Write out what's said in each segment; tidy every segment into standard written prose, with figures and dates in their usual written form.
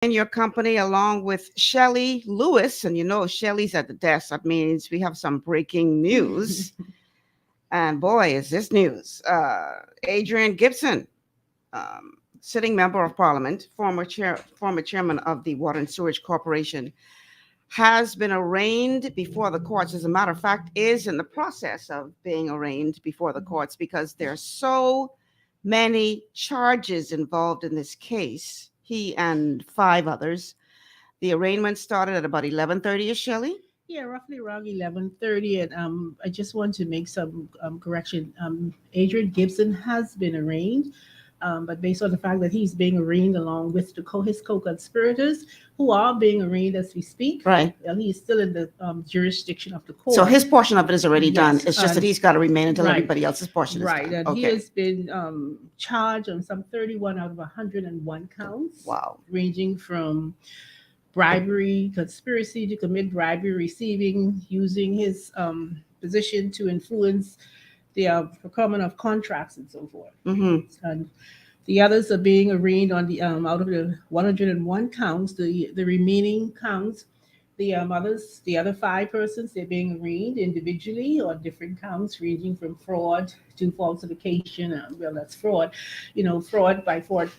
in your company along with Shelley Lewis. And you know, Shelley's at the desk. That means we have some breaking news. And boy, is this news. Adrian Gibson, sitting member of parliament, former chairman of the Water and Sewage Corporation, has been arraigned before the courts. As a matter of fact, is in the process of being arraigned before the courts because there are so many charges involved in this case. He and 5 others. The arraignment started at about 11:30, Shelley? Yeah, roughly around 11:30. And I just want to make some correction. Adrian Gibson has been arraigned, but based on the fact that he's being arraigned along with his co-conspirators, who are being arraigned as we speak. Right. He is still in the jurisdiction of the court. So his portion of it is already done. Yes, It's just that he's got to remain until right. everybody else's portion is Right, done. and he has been charged on some 31 out of 101 counts. Wow. Ranging from bribery, conspiracy to commit bribery, receiving, using his position to influence the procurement of contracts and so forth. Mm-hmm. And the others are being arraigned on the out of the 101 counts. The remaining counts, the others, the other 5 persons, they're being arraigned individually on different counts, ranging from fraud to falsification. Well, that's fraud, fraud by fraud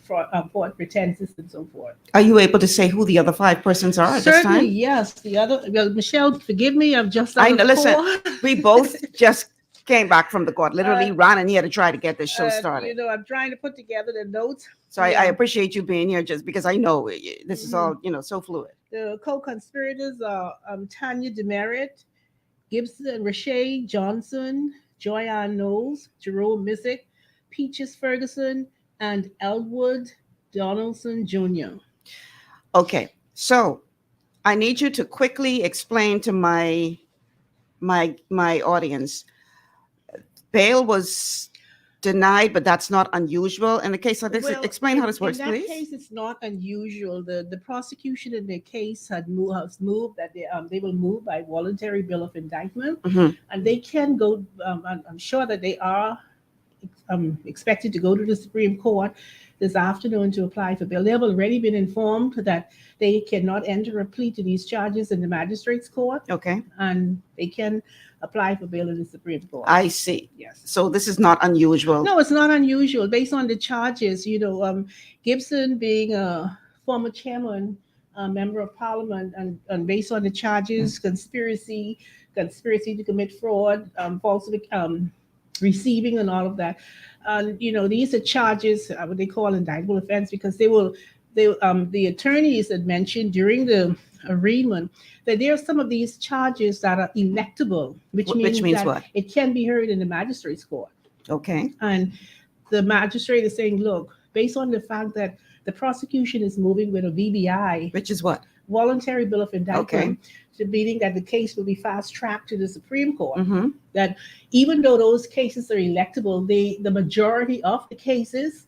pretenses and so forth. Are you able to say who the other 5 persons are at this time? Certainly, yes. The other, well, Michelle, forgive me, I'm just. I know. Listen, we both just came back from the court. Literally ran in here to try to get this show started. I'm trying to put together the notes. So I appreciate you being here, just because I know this is all so fluid. The co-conspirators are Tanya Demerit, Gibson and Rashay Johnson, Joyanne Knowles, Jerome Missick, Peaches Ferguson, and Elwood Donaldson Jr. Okay, so I need you to quickly explain to my audience. Bail was denied, but that's not unusual in a case like this. Well, explain how this works, in that please. case, it's not unusual. The prosecution in their case has moved that they will move by voluntary bill of indictment, and they can go. I'm sure that they are expected to go to the Supreme Court this afternoon to apply for bail. They have already been informed that they cannot enter a plea to these charges in the magistrate's court. Okay. And they can apply for bail in the Supreme Court. I see. Yes. So this is not unusual. No, it's not unusual. Based on the charges, Gibson being a former chairman, member of parliament, and based on the charges, conspiracy to commit fraud, falsely receiving and all of that. These are charges, what they call indictable offense, because the attorneys had mentioned during the arraignment that there are some of these charges that are electable, which means that what? It can be heard in the magistrate's court. Okay. And the magistrate is saying, look, based on the fact that the prosecution is moving with a VBI, Which is what? voluntary bill of indictment, to meaning that the case will be fast-tracked to the Supreme Court, that even though those cases are electable, the majority of the cases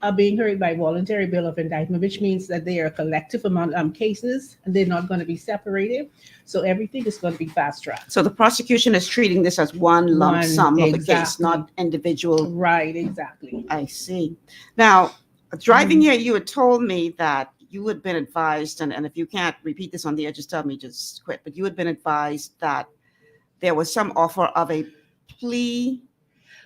are being heard by voluntary bill of indictment, which means that they are a collective amount of cases and they're not going to be separated. So everything is going to be fast-tracked. So the prosecution is treating this as one lump sum of the case, not individual. Right, exactly. I see. Now, driving here, you had told me that you had been advised, and if you can't repeat this on the air, just tell me, just quit. But you had been advised that there was some offer of a plea.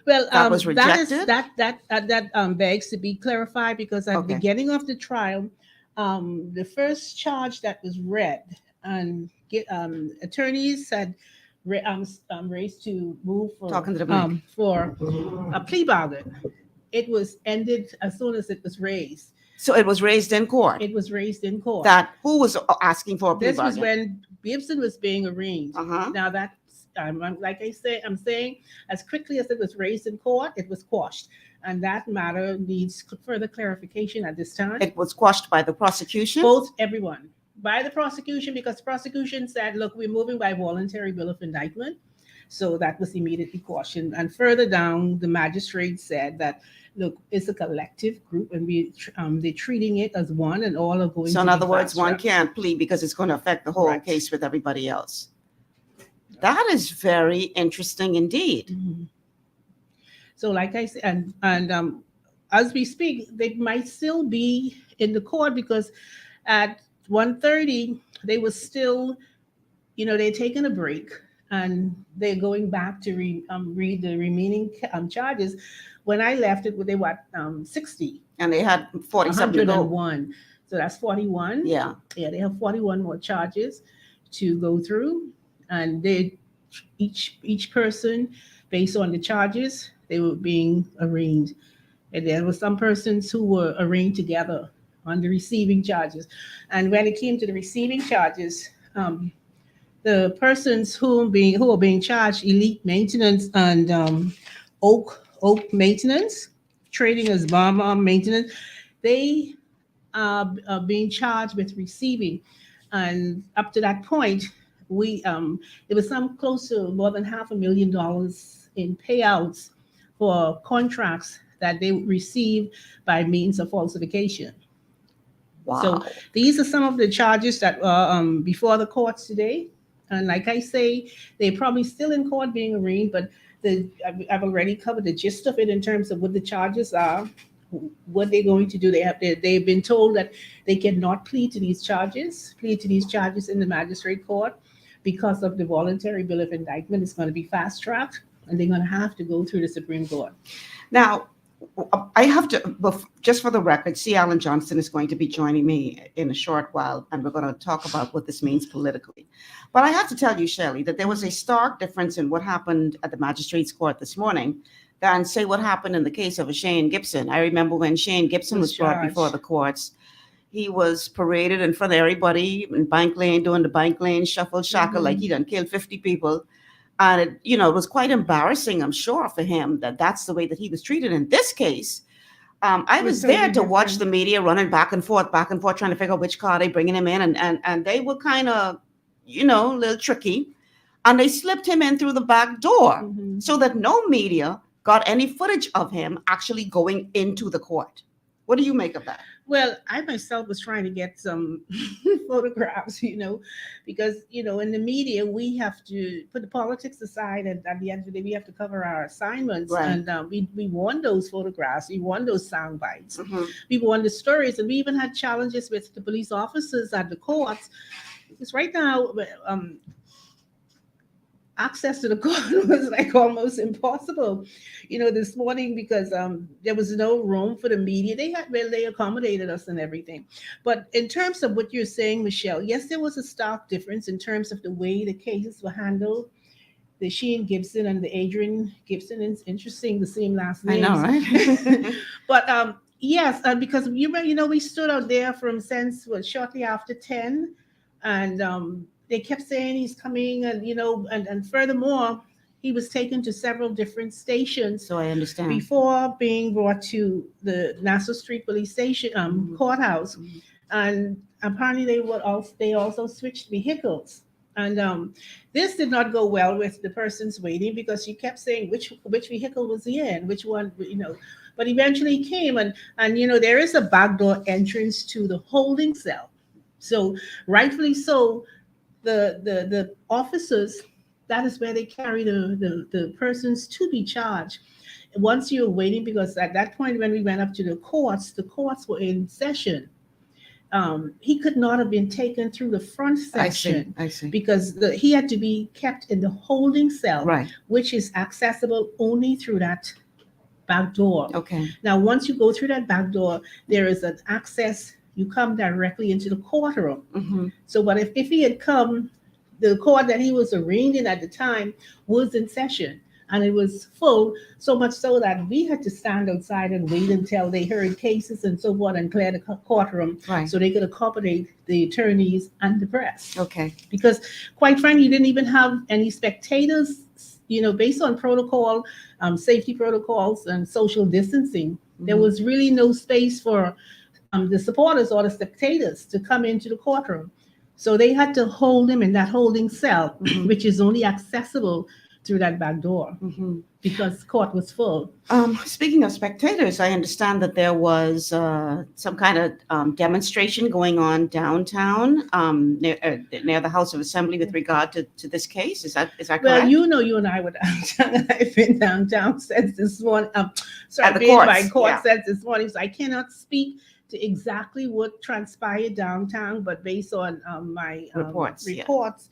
Well, that was rejected. That begs to be clarified, because at the beginning of the trial, the first charge that was read, and attorneys had raised to move for a plea bargain. It was ended as soon as it was raised. So it was raised in court. It was raised in court. That who was asking for a plea bargain? This was when Gibson was being arraigned. Now that, like I say, I'm saying, as quickly as it was raised in court, it was quashed, and that matter needs further clarification at this time. It was quashed by the prosecution. Everyone, by the prosecution, because the prosecution said, "Look, we're moving by voluntary bill of indictment," so that was immediately quashed. And further down, the magistrate said that, look, it's a collective group, and they're treating it as one, and all are going. So in other words, one can't plead because it's going to affect the whole case with everybody else. That is very interesting indeed. So, like I said, and as we speak, they might still be in the court, because At 1:30, they were still, they're taking a break and they're going back to read the remaining charges. When I left, they were 60, And they had 47 to go. 101. So that's 41. Yeah. Yeah, they have 41 more charges to go through, and they each person, based on the charges, they were being arraigned. And there were some persons who were arraigned together on the receiving charges. And when it came to the receiving charges, the persons who are being charged, elite maintenance and oak maintenance, trading as bomb maintenance, they are being charged with receiving. And up to that point, we there was some close to more than $500,000 in payouts for contracts that they received by means of falsification. Wow. So these are some of the charges that are before the courts today. And like I say, they're probably still in court being arraigned, but I've already covered the gist of it in terms of what the charges are, what they're going to do. They've been told that they cannot plead to these charges in the magistrate court because of the voluntary bill of indictment. It's going to be fast tracked, and they're going to have to go through the Supreme Court. Now, I have to, just for the record, C. Alan Johnston is going to be joining me in a short while, and we're going to talk about what this means politically. But I have to tell you, Shelley, that there was a stark difference in what happened at the magistrate's court this morning than, say, what happened in the case of Shane Gibson. I remember when Shane Gibson was brought before the courts, he was paraded in front of everybody in Bank Lane, doing the Bank Lane shuffle shackle, like he done killed 50 people. And it was quite embarrassing, I'm sure, for him that that's the way that he was treated. In this case, I was there to watch the media running back and forth, trying to figure out which car they bringing him in. And they were kind of, a little tricky. And they slipped him in through the back door so that no media got any footage of him actually going into the court. What do you make of that? Well, I myself was trying to get some photographs, because, in the media, we have to put the politics aside, and at the end of the day, we have to cover our assignments. Right. And we want those photographs. We want those sound bites. We want the stories. And we even had challenges with the police officers at the courts, because right now, access to the court was like almost impossible, this morning, because there was no room for the media. They accommodated us and everything. But in terms of what you're saying, Michelle, yes, there was a stark difference in terms of the way the cases were handled. The Shane Gibson and the Adrian Gibson, it's interesting, the same last names. I know, right? But yes, because we stood out there from shortly after 10, and they kept saying he's coming, and and furthermore, he was taken to several different stations. So I understand. Before being brought to the Nassau Street Police Station courthouse, and apparently they also switched vehicles. And this did not go well with the persons waiting, because she kept saying which vehicle was he in, which one, But eventually he came, and there is a backdoor entrance to the holding cell. So rightfully so, the officers, that is where they carry the persons to be charged. Once you're waiting, because at that point when we went up to the courts were in session. He could not have been taken through the front section. I see. Because he had to be kept in the holding cell, right, which is accessible only through that back door. Okay. Now, once you go through that back door, there is an access. You come directly into the courtroom. So, but if he had come, the court that he was arraigned in at the time was in session, and it was full, so much so that we had to stand outside and wait until they heard cases and so forth and clear the courtroom, right, so they could accommodate the attorneys and the press. Okay. Because quite frankly, you didn't even have any spectators, based on protocol, safety protocols and social distancing. There was really no space for the supporters or the spectators to come into the courtroom. So they had to hold him in that holding cell, which is only accessible through that back door, because court was full. Speaking of spectators, I understand that there was some kind of demonstration going on downtown near the House of Assembly with regard to this case. Is that correct? Well, you and I were downtown, and I've been downtown since this morning. At the been courts, by court yeah, since this morning, so I cannot speak to exactly what transpired downtown, but based on my Reports, yeah. reports,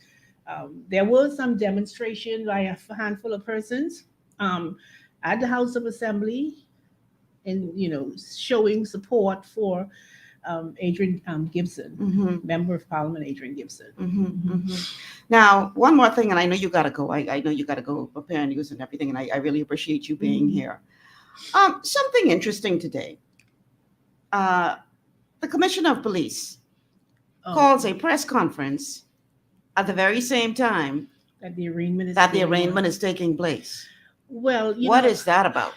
there was some demonstration by a handful of persons um, at the House of Assembly, and showing support for Adrian Gibson, member of Parliament Adrian Gibson. Now, one more thing, and I know you got to go. I know you got to go prepare news and everything, and I really appreciate you being here. Something interesting today. The Commissioner of Police calls a press conference at the very same time that the arraignment is taking place. Well, what is that about?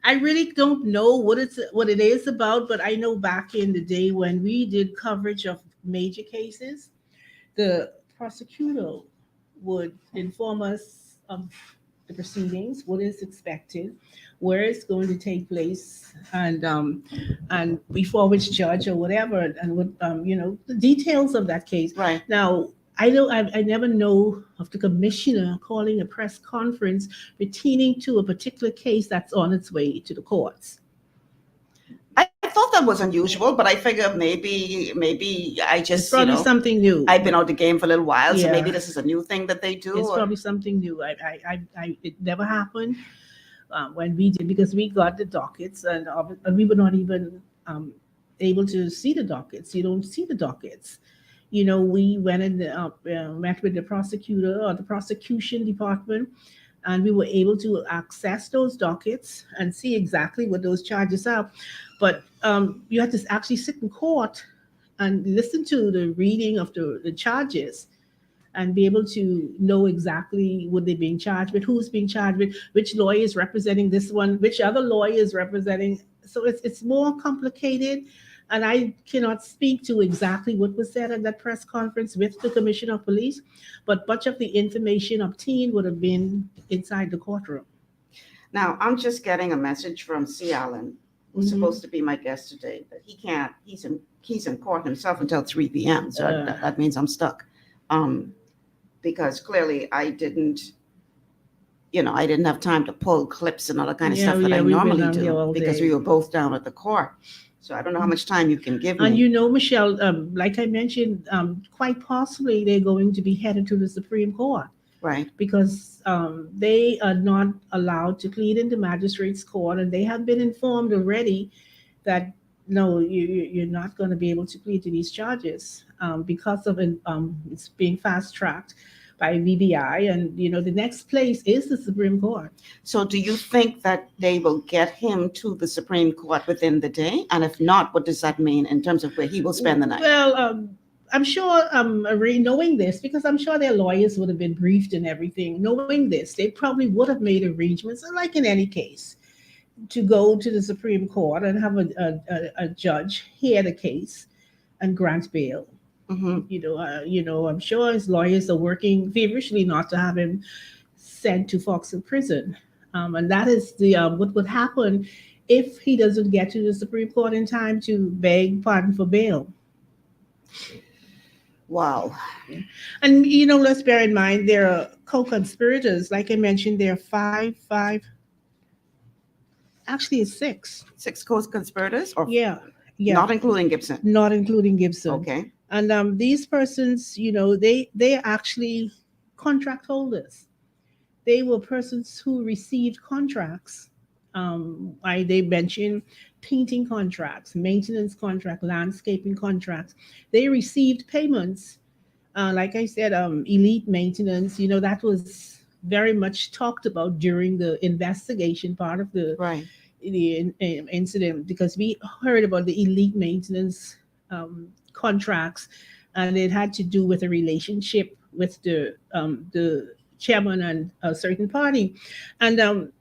I really don't know what it is about, but I know back in the day when we did coverage of major cases, the prosecutor would inform us of the proceedings, what is expected, where it's going to take place, and before which judge or whatever, and what the details of that case. Right. Now, I never know of the commissioner calling a press conference pertaining to a particular case that's on its way to the courts. I thought that was unusual, but I figured maybe I just it's probably something new. I've been out of the game for a little while, so Yeah. maybe this is a new thing that they do. It's probably something new. It never happened when we did, because we got the dockets and we were not even able to see the dockets. You don't see the dockets. We went and met with the prosecutor or the prosecution department, and we were able to access those dockets and see exactly what those charges are. But you had to actually sit in court and listen to the reading of the charges and be able to know exactly what they're being charged with, who's being charged with, which lawyer is representing this one, which other lawyer is representing. So it's more complicated. And I cannot speak to exactly what was said at that press conference with the Commissioner of Police, but much of the information obtained would have been inside the courtroom. Now, I'm just getting a message from C. Allen, who's supposed to be my guest today, that he can't, he's in court himself until 3 p.m. So that means I'm stuck. Because clearly I didn't have time to pull clips and all that kind of stuff that I normally do, because we were both down at the court. So I don't know how much time you can give me. And Michelle, like I mentioned, quite possibly they're going to be headed to the Supreme Court. Right. Because they are not allowed to plead in the magistrate's court, and they have been informed already that no, you're not going to be able to plead to these charges because of it's being fast-tracked by VBI, and the next place is the Supreme Court. So do you think that they will get him to the Supreme Court within the day? And if not, what does that mean in terms of where he will spend the night? Well, I'm sure, knowing this, because I'm sure their lawyers would have been briefed and everything. Knowing this, they probably would have made arrangements, like in any case, to go to the Supreme Court and have a judge hear the case and grant bail. I'm sure his lawyers are working feverishly not to have him sent to Foxhill prison, and that is what would happen if he doesn't get to the Supreme Court in time to beg pardon for bail. Wow. And let's bear in mind there are co-conspirators. Like I mentioned, there are five. Actually, it's six. 6 co-conspirators? Yeah. Not including Gibson. Not including Gibson. Okay. And these persons, they are actually contract holders. They were persons who received contracts. They mentioned painting contracts, maintenance contract, landscaping contracts. They received payments. Like I said, elite maintenance, that was very much talked about during the investigation part of the incident, because we heard about the elite maintenance contracts, and it had to do with a relationship with the chairman and a certain party. And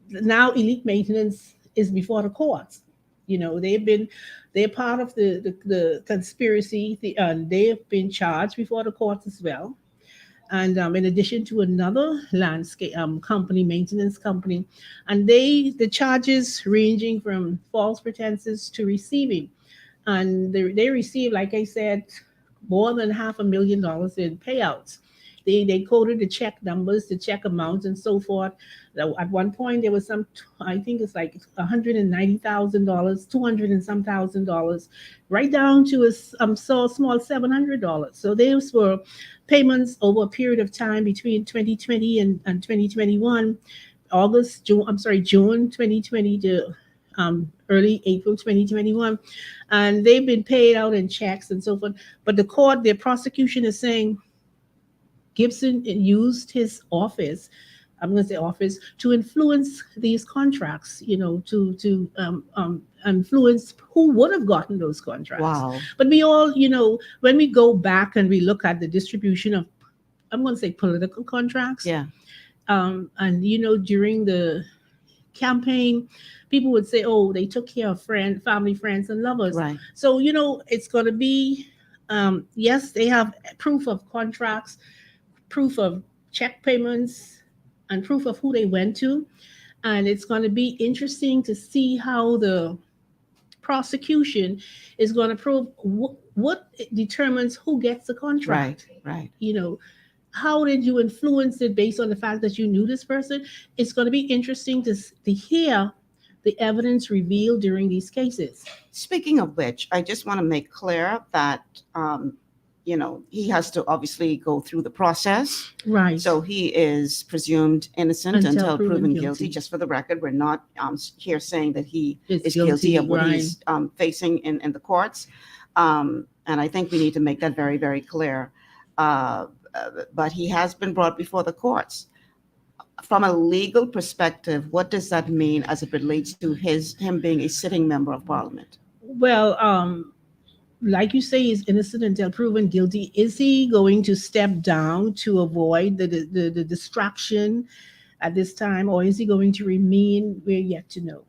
now elite maintenance is before the courts. They're part of the conspiracy, and they have been charged before the courts as well. And in addition to another landscape company, maintenance company, and the charges ranging from false pretenses to receiving. And they receive, like I said, more than $500,000 in payouts. They coded the check numbers, the check amounts, and so forth. Now, at one point, there was some, I think it's like $190,000, 200 and some $1,000, right down to so small $700. So those were payments over a period of time between 2020 and 2021, June 2020 to early April 2021, and they've been paid out in checks and so forth. But the prosecution is saying Gibson used his office, I'm going to say office, to influence these contracts, to influence who would have gotten those contracts. Wow. But we all, when we go back and we look at the distribution of, I'm going to say political contracts. Yeah. And, during the campaign, people would say, oh, they took care of family, friends, and lovers. Right. So, it's going to be, yes, they have proof of contracts, proof of check payments, and proof of who they went to. And it's going to be interesting to see how the prosecution is going to probe what determines who gets the contract. Right. How did you influence it based on the fact that you knew this person? It's going to be interesting to hear the evidence revealed during these cases. Speaking of which, I just want to make clear that he has to obviously go through the process. Right. So he is presumed innocent until proven guilty. Just for the record, we're not here saying that he is guilty of what he's facing in the courts. And I think we need to make that very, very clear. But he has been brought before the courts. From a legal perspective, what does that mean as it relates to him being a sitting member of parliament? Well, like you say, he's innocent until proven guilty. Is he going to step down to avoid the distraction at this time, or is he going to remain? We're yet to know.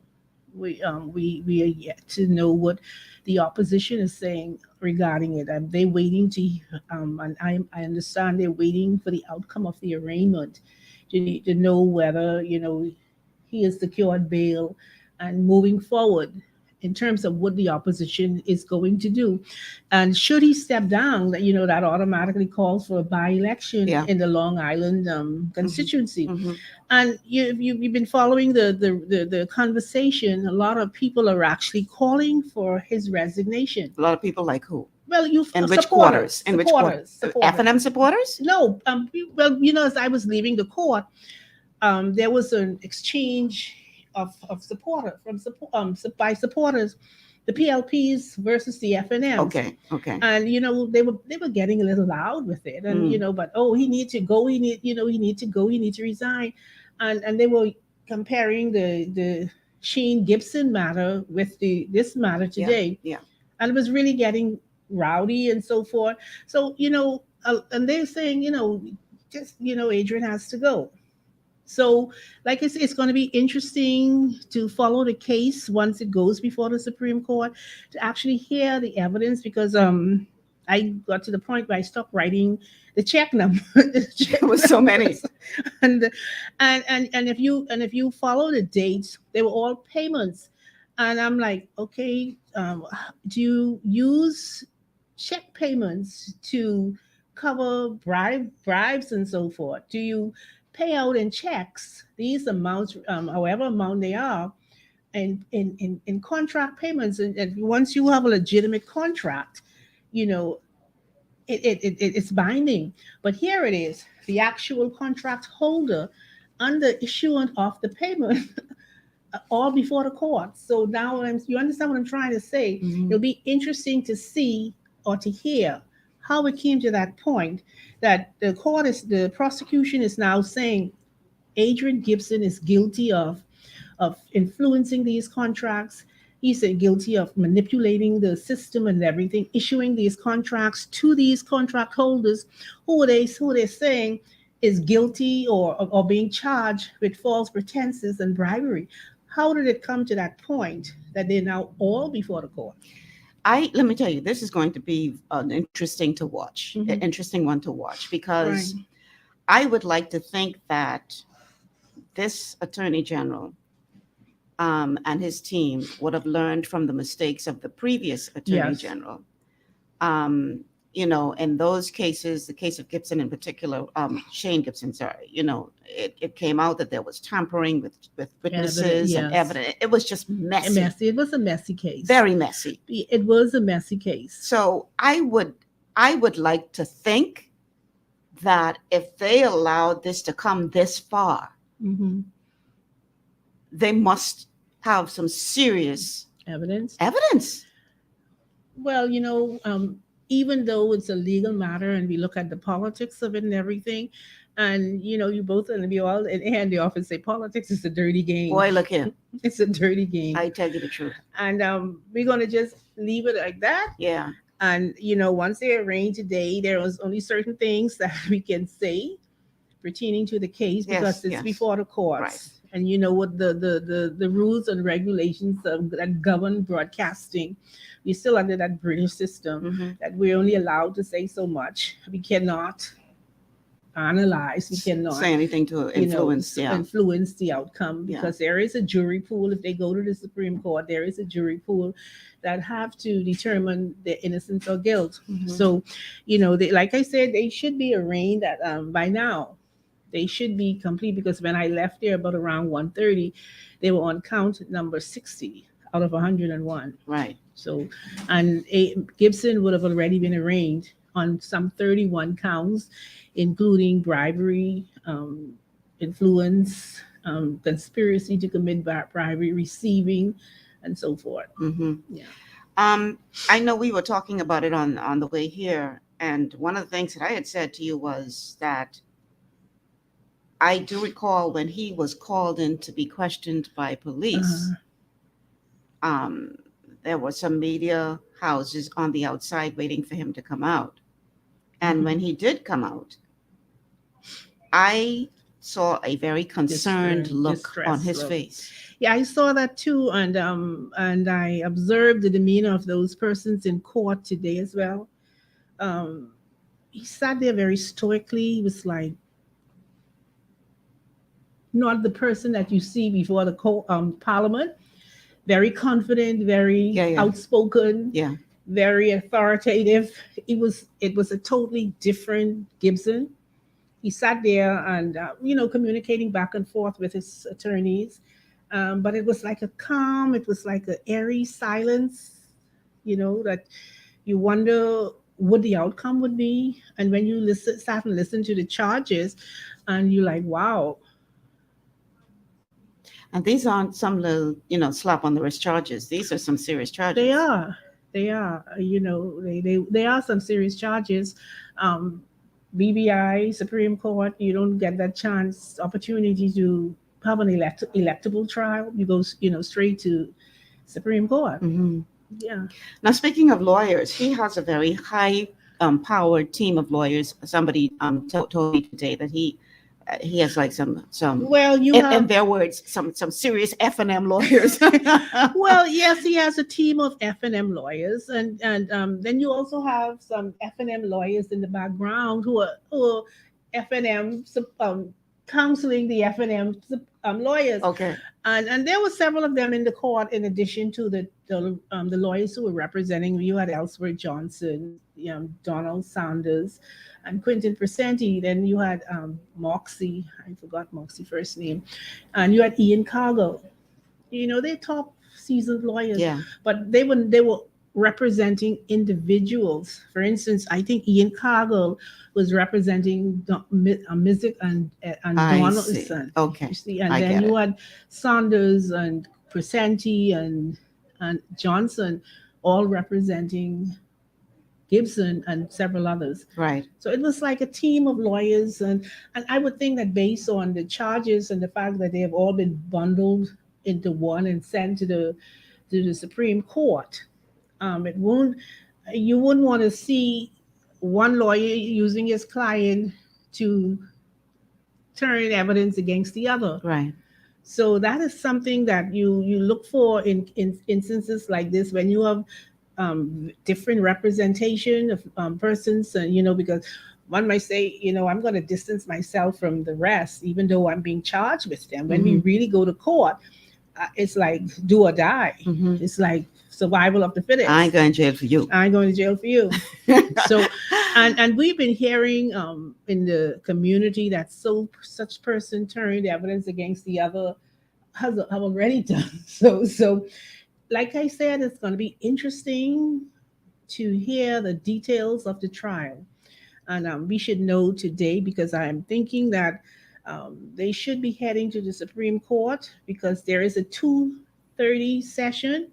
We are yet to know what the opposition is saying regarding it. They're waiting to, and I understand they're waiting for the outcome of the arraignment to know whether he is secured bail and moving forward in terms of what the opposition is going to do. And should he step down, that automatically calls for a by-election in the Long Island constituency. Mm-hmm. And you've been following the conversation. A lot of people are actually calling for his resignation. A lot of people like who? Well, in which quarters? In which quarters? F&M supporters? No. Well, as I was leaving the court, there was an exchange of supporter by supporters, the PLPs versus the F&Ms. Okay. And they were getting a little loud with it, and but he needs to go. He need to go. He needs to resign, and they were comparing the Shane Gibson matter with this matter today. Yeah. And it was really getting rowdy and so forth. So and they're saying just Adrian has to go. So, like I said, it's going to be interesting to follow the case once it goes before the Supreme Court, to actually hear the evidence, because I got to the point where I stopped writing the check number. There was so many, and if you follow the dates, they were all payments, and I'm like, okay, do you use check payments to cover bribes and so forth? Do you pay out in checks these amounts, however amount they are, and in contract payments? And once you have a legitimate contract, it's binding. But here it is, the actual contract holder under issuance of the payment, all before the court. So now you understand what I'm trying to say. Mm-hmm. It'll be interesting to see or to hear how it came to that point, that the prosecution is now saying Adrian Gibson is guilty of influencing these contracts. He's guilty of manipulating the system and everything, issuing these contracts to these contract holders who they're saying is guilty or being charged with false pretenses and bribery. How did it come to that point that they're now all before the court? Let me tell you, this is going to be an interesting one to watch, because I would like to think that this Attorney General and his team would have learned from the mistakes of the previous Attorney General. in those cases, the case of Gibson in particular, Shane Gibson, sorry, it came out that there was tampering with witnesses and yes. evidence. It was just messy, Messy. It was a messy case. very messy. It was a messy case. So I would like to think that if they allowed this to come this far, Mm-hmm. they must have some serious Evidence. Well, even though it's a legal matter and we look at the politics of it and everything, and you both and we all and they often say politics is a dirty game. Boy, look here. It's a dirty game. I tell you the truth. And we're gonna just leave it like that. Yeah. And once they arraigned today, there was only certain things that we can say pertaining to the case because it's before the courts. Right. And what the rules and regulations that govern broadcasting, we're still under that British system Mm-hmm. that we're only allowed to say so much. We cannot analyze. We cannot say anything to influence. influence the outcome Yeah. because there is a jury pool. If they go to the Supreme Court, there is a jury pool that have to determine the innocence or guilt. Mhm. So, like I said, they should be arraigned at by now. They should be complete because when I left there about around 1:30, they were on count number 60 out of 101. Right. So, and Gibson would have already been arraigned on some 31 counts, including bribery, influence, conspiracy to commit bribery, receiving, and so forth. Mm-hmm. Yeah. I know we were talking about it on the way here, and one of the things that I had said to you was that I do recall when he was called in to be questioned by police. There were some media houses on the outside waiting for him to come out. And when he did come out, I saw a very concerned look on his face. Yeah, I saw that too, and I observed the demeanor of those persons in court today as well. He sat there very stoically. He was like not the person that you see before the Parliament. Very confident, very outspoken, very authoritative. It was a totally different Gibson. He sat there and communicating back and forth with his attorneys, but it was like a calm. It was like an airy silence, that you wonder what the outcome would be. And when you sat and listened to the charges, and you're like, wow. And these aren't some little, slap on the wrist charges. These are some serious charges. They are. They are. They are some serious charges. BBI, Supreme Court, you don't get that opportunity to have an electable trial. You go, straight to Supreme Court. Mm-hmm. Yeah. Now, speaking of lawyers, he has a very high powered team of lawyers. Somebody told me today that he has like some well, in their words, some serious F&M lawyers. Well, yes, he has a team of F&M lawyers, and then you also have some F&M lawyers in the background who are F&M counseling the F&M lawyers. Okay. And there were several of them in the court, in addition to the lawyers who were representing. You had Ellsworth Johnson, Donald Sanders, and Quentin Presenti. Then you had Moxie. I forgot Moxie's first name. And you had Ian Cargill. They're top seasoned lawyers. Yeah. But they were representing individuals. For instance, I think Ian Cargill was representing Mizik and Donaldson. Okay. You see? And then you had Sanders and Presenti and Johnson all representing Gibson and several others. Right. So it was like a team of lawyers, and I would think that based on the charges and the fact that they have all been bundled into one and sent to the Supreme Court, you wouldn't want to see one lawyer using his client to turn evidence against the other. Right. So that is something that you look for in instances like this when you have different representation of persons, and because one might say, I'm going to distance myself from the rest, even though I'm being charged with them. When we really go to court, it's like do or die. Mhm. It's like survival of the fittest. I ain't going to jail for you. I ain't going to jail for you. So, and we've been hearing in the community that such person turned evidence against the other has have already done. So like I said, it's going to be interesting to hear the details of the trial, and we should know today because I am thinking that they should be heading to the Supreme Court because there is a 2:30 session.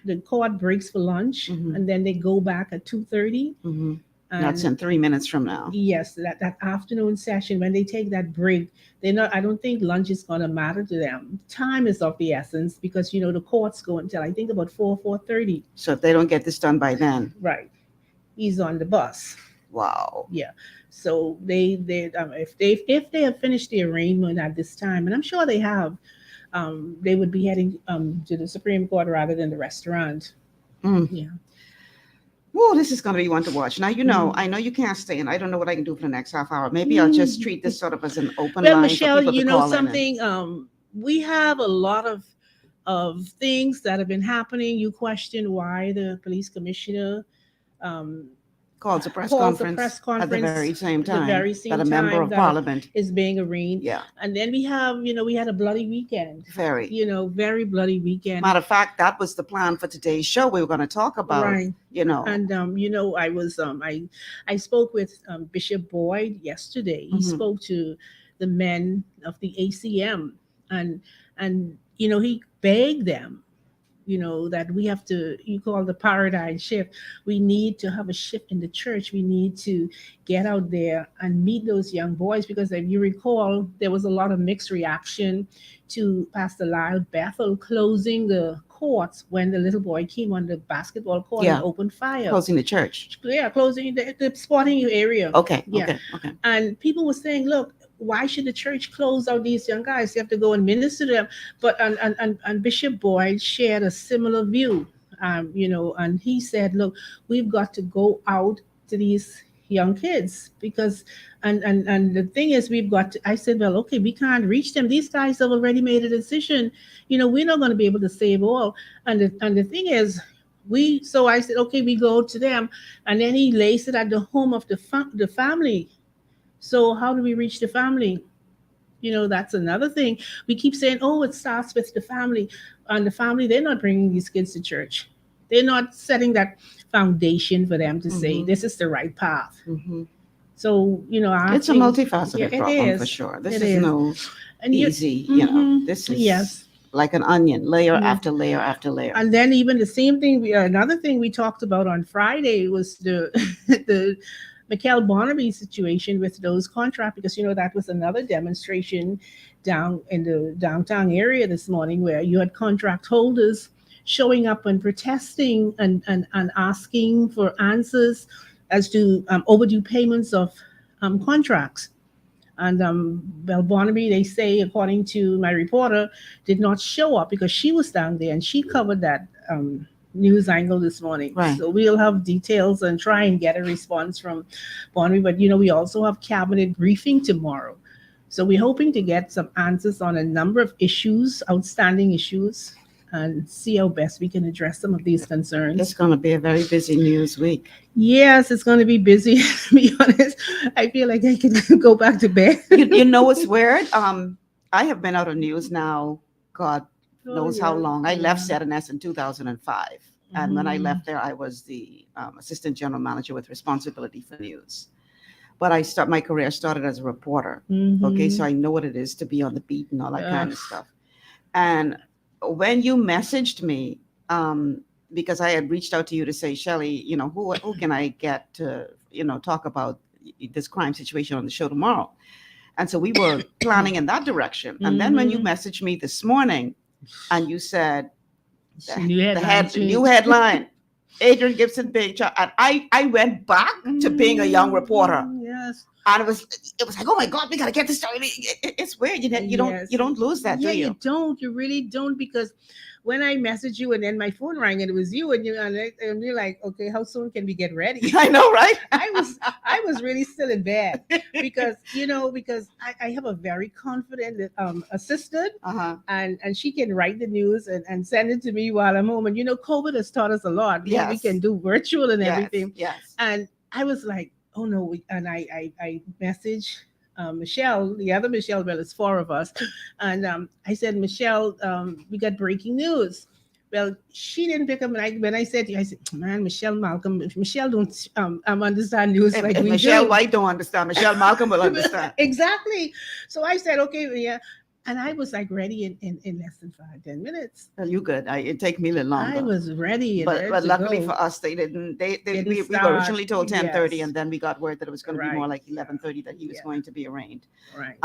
The court breaks for lunch, Mhm. and then they go back at 2:30. Hmm. And That's in 3 minutes from now. yes, that afternoon session when they take that break, they're not. I don't think lunch is going to matter to them. Time is of the essence because the courts go until I think about 4:30. So if they don't get this done by then, Right, he's on the bus. wow. Yeah. So they if they have finished the arraignment at this time, and I'm sure they have, they would be heading to the Supreme Court rather than the restaurant. Mm. Yeah. Whoa, this is going to be one to watch. Now, Mhm. I know you can't stay, and I don't know what I can do for the next half hour. Maybe I'll just treat this sort of as an open Well, line Michelle, for people to call in. something. We have a lot of things that have been happening. You question why the police commissioner um, Calls a press calls a conference press at conference the very same at the time very same that a member time of that parliament. is being arraigned. Yeah, And then we have, we had a bloody weekend. very. Very bloody weekend. Matter of fact, that was the plan for today's show. We were going to talk about, Right. And I was I spoke with Bishop Boyd yesterday. He Mhm. spoke to the men of the ACM, and he begged them, that we have to, you call the paradigm shift. We need to have a shift in the church. We need to get out there and meet those young boys because if you recall, there was a lot of mixed reaction to Pastor Lyle Bethel closing the courts when the little boy came on the basketball court Yeah. and opened fire. closing the church. Yeah, closing the sporting area. Okay, Yeah. okay. And people were saying, look, why should the church close out these young guys? You have to go and minister to them. But and Bishop Boyd shared a similar view. And he said, look, we've got to go out to these young kids because and the thing is we've got to, I said, well, okay, we can't reach them. These guys have already made a decision. We're not going to be able to save all. And the thing is, so I said, okay, we go to them, and then he lays it at the home of the family. So how do we reach the family? That's another thing. We keep saying, oh, it starts with the family. And the family, they're not bringing these kids to church. They're not setting that foundation for them to say, Mhm. this is the right path. Mhm. So, I It's a think- multifaceted Yeah, it problem is. for sure. This It is is. no And you- easy, Mhm. This is Yes. like an onion, layer Mhm. after layer after layer. And then even the same thing, another thing we talked about on Friday was the the Mikel Barnaby situation with those contract, because that was another demonstration down in the downtown area this morning where you had contract holders showing up and protesting and asking for answers as to overdue payments of contracts. And Barnaby, they say, according to my reporter, did not show up because she was down there and she covered that news angle this morning. Right. So we'll have details and try and get a response from Barnaby. But, we also have cabinet briefing tomorrow. So we're hoping to get some answers on a number of issues, outstanding issues, and see how best we can address some of these concerns. It's going to be a very busy news week. Yes, it's going to be busy. To be honest, I feel like I can go back to bed. You know what's weird? I have been out of news now, God knows how long. I left ZNS in 2005. And when I left there, I was the assistant general manager with responsibility for news. But my career started as a reporter. Mhm. Okay, so I know what it is to be on the beat and all that kind of Ugh. stuff. And when you messaged me, because I had reached out to you to say, Shelley, who can I get to, talk about this crime situation on the show tomorrow? And so we were planning in that direction. And then when you messaged me this morning and you said, New new headline, Adrian Gibson being charged, and I went back to being a young reporter. Yeah. Yes. And it was like, oh my God, we gotta get this started. It's weird. Yes. You don't lose that, Yeah, do you? you don't. You really don't, because when I messaged you and then my phone rang and it was you, and you're like, okay, how soon can we get ready? I know, right? I was really still in bed because I have a very confident assistant, and she can write the news and send it to me while I'm home. And COVID has taught us a lot. We Yes. can do virtual and Yes, everything. yes. And I was like, oh no, and I messaged Michelle, the other Michelle. Well, it's four of us, and I said, Michelle, we got breaking news. Well, she didn't pick up. When I said to you, I said, man, Michelle don't understand news like If we Michelle do. White don't understand, Michelle Malcolm will understand. Exactly. So I said, okay, yeah. And I was like ready in less than 5-10 minutes. Well, you good. It take me a little longer. I was ready. But luckily for us, they didn't. We were originally told 10:30, Yes. and then we got word that it was going to be more Right. like 11:30 that he was going to be arraigned. Right.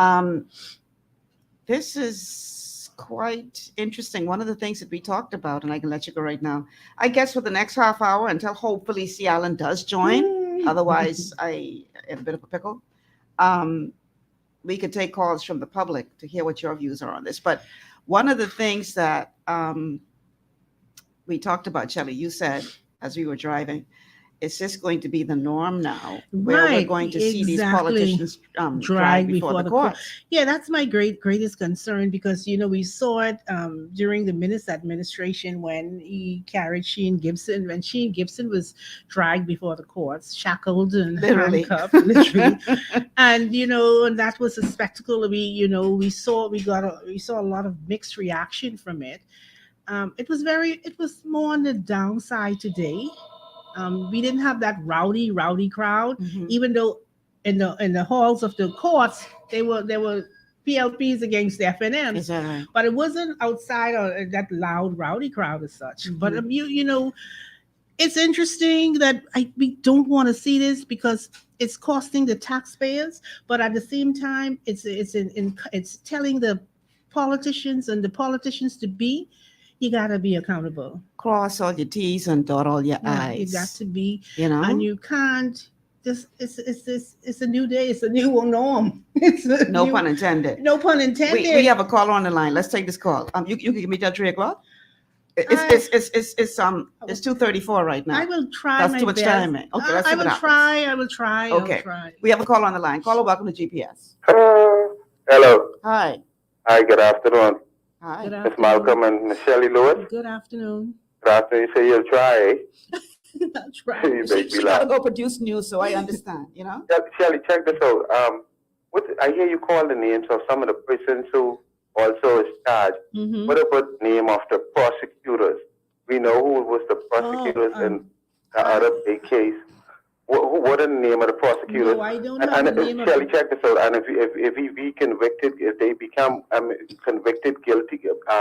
This is quite interesting. One of the things that we talked about, and I can let you go right now, I guess for the next half hour until hopefully C. Allen does join. Otherwise, I in a bit of a pickle. We could take calls from the public to hear what your views are on this. But one of the things that we talked about, Shelley, you said as we were driving, is this going to be the norm now, where we're going to see these politicians drag before the courts? Yeah, that's my greatest concern, because we saw it during the Minnis administration when he carried Sheen Gibson, when Sheen Gibson was dragged before the courts, shackled and handcuffed, literally. And and that was a spectacle. We saw a lot of mixed reaction from it. It was more on the downside today. We didn't have that rowdy crowd, even though in the halls of the courts there were PLPs against the FNMs. Is that right? But it wasn't outside or that loud rowdy crowd as such. But it's interesting that we don't want to see this, because it's costing the taxpayers. But at the same time, it's telling the politicians and the politicians to be. You gotta be accountable. Cross all your T's and dot all your I's. You got to be, and you can't. It's a new day. It's a new norm. No pun intended. No pun intended. We have a caller on the line. Let's take this call. You can give me that 3 o'clock. It's 2:34 right now. I will try. That's too much time. Okay, let's see what happens. I will try. Okay. We have a caller on the line. Caller, welcome to GPS. Hello. Hi. Hi, good afternoon. Hi. Miss Malcolm and Miss Shelley Lewis. Good afternoon. Good afternoon. You say you'll try. I'll try. She gotta go produce news, so I understand, Shelley, check this out. I hear you call the names of some of the persons who also is charged. What about the name of the prosecutors? We know who was the prosecutors in the other big case. What is the name of the prosecutors? No, I don't have the name of Shelley, check this out. And if he be convicted, if they become convicted guilty,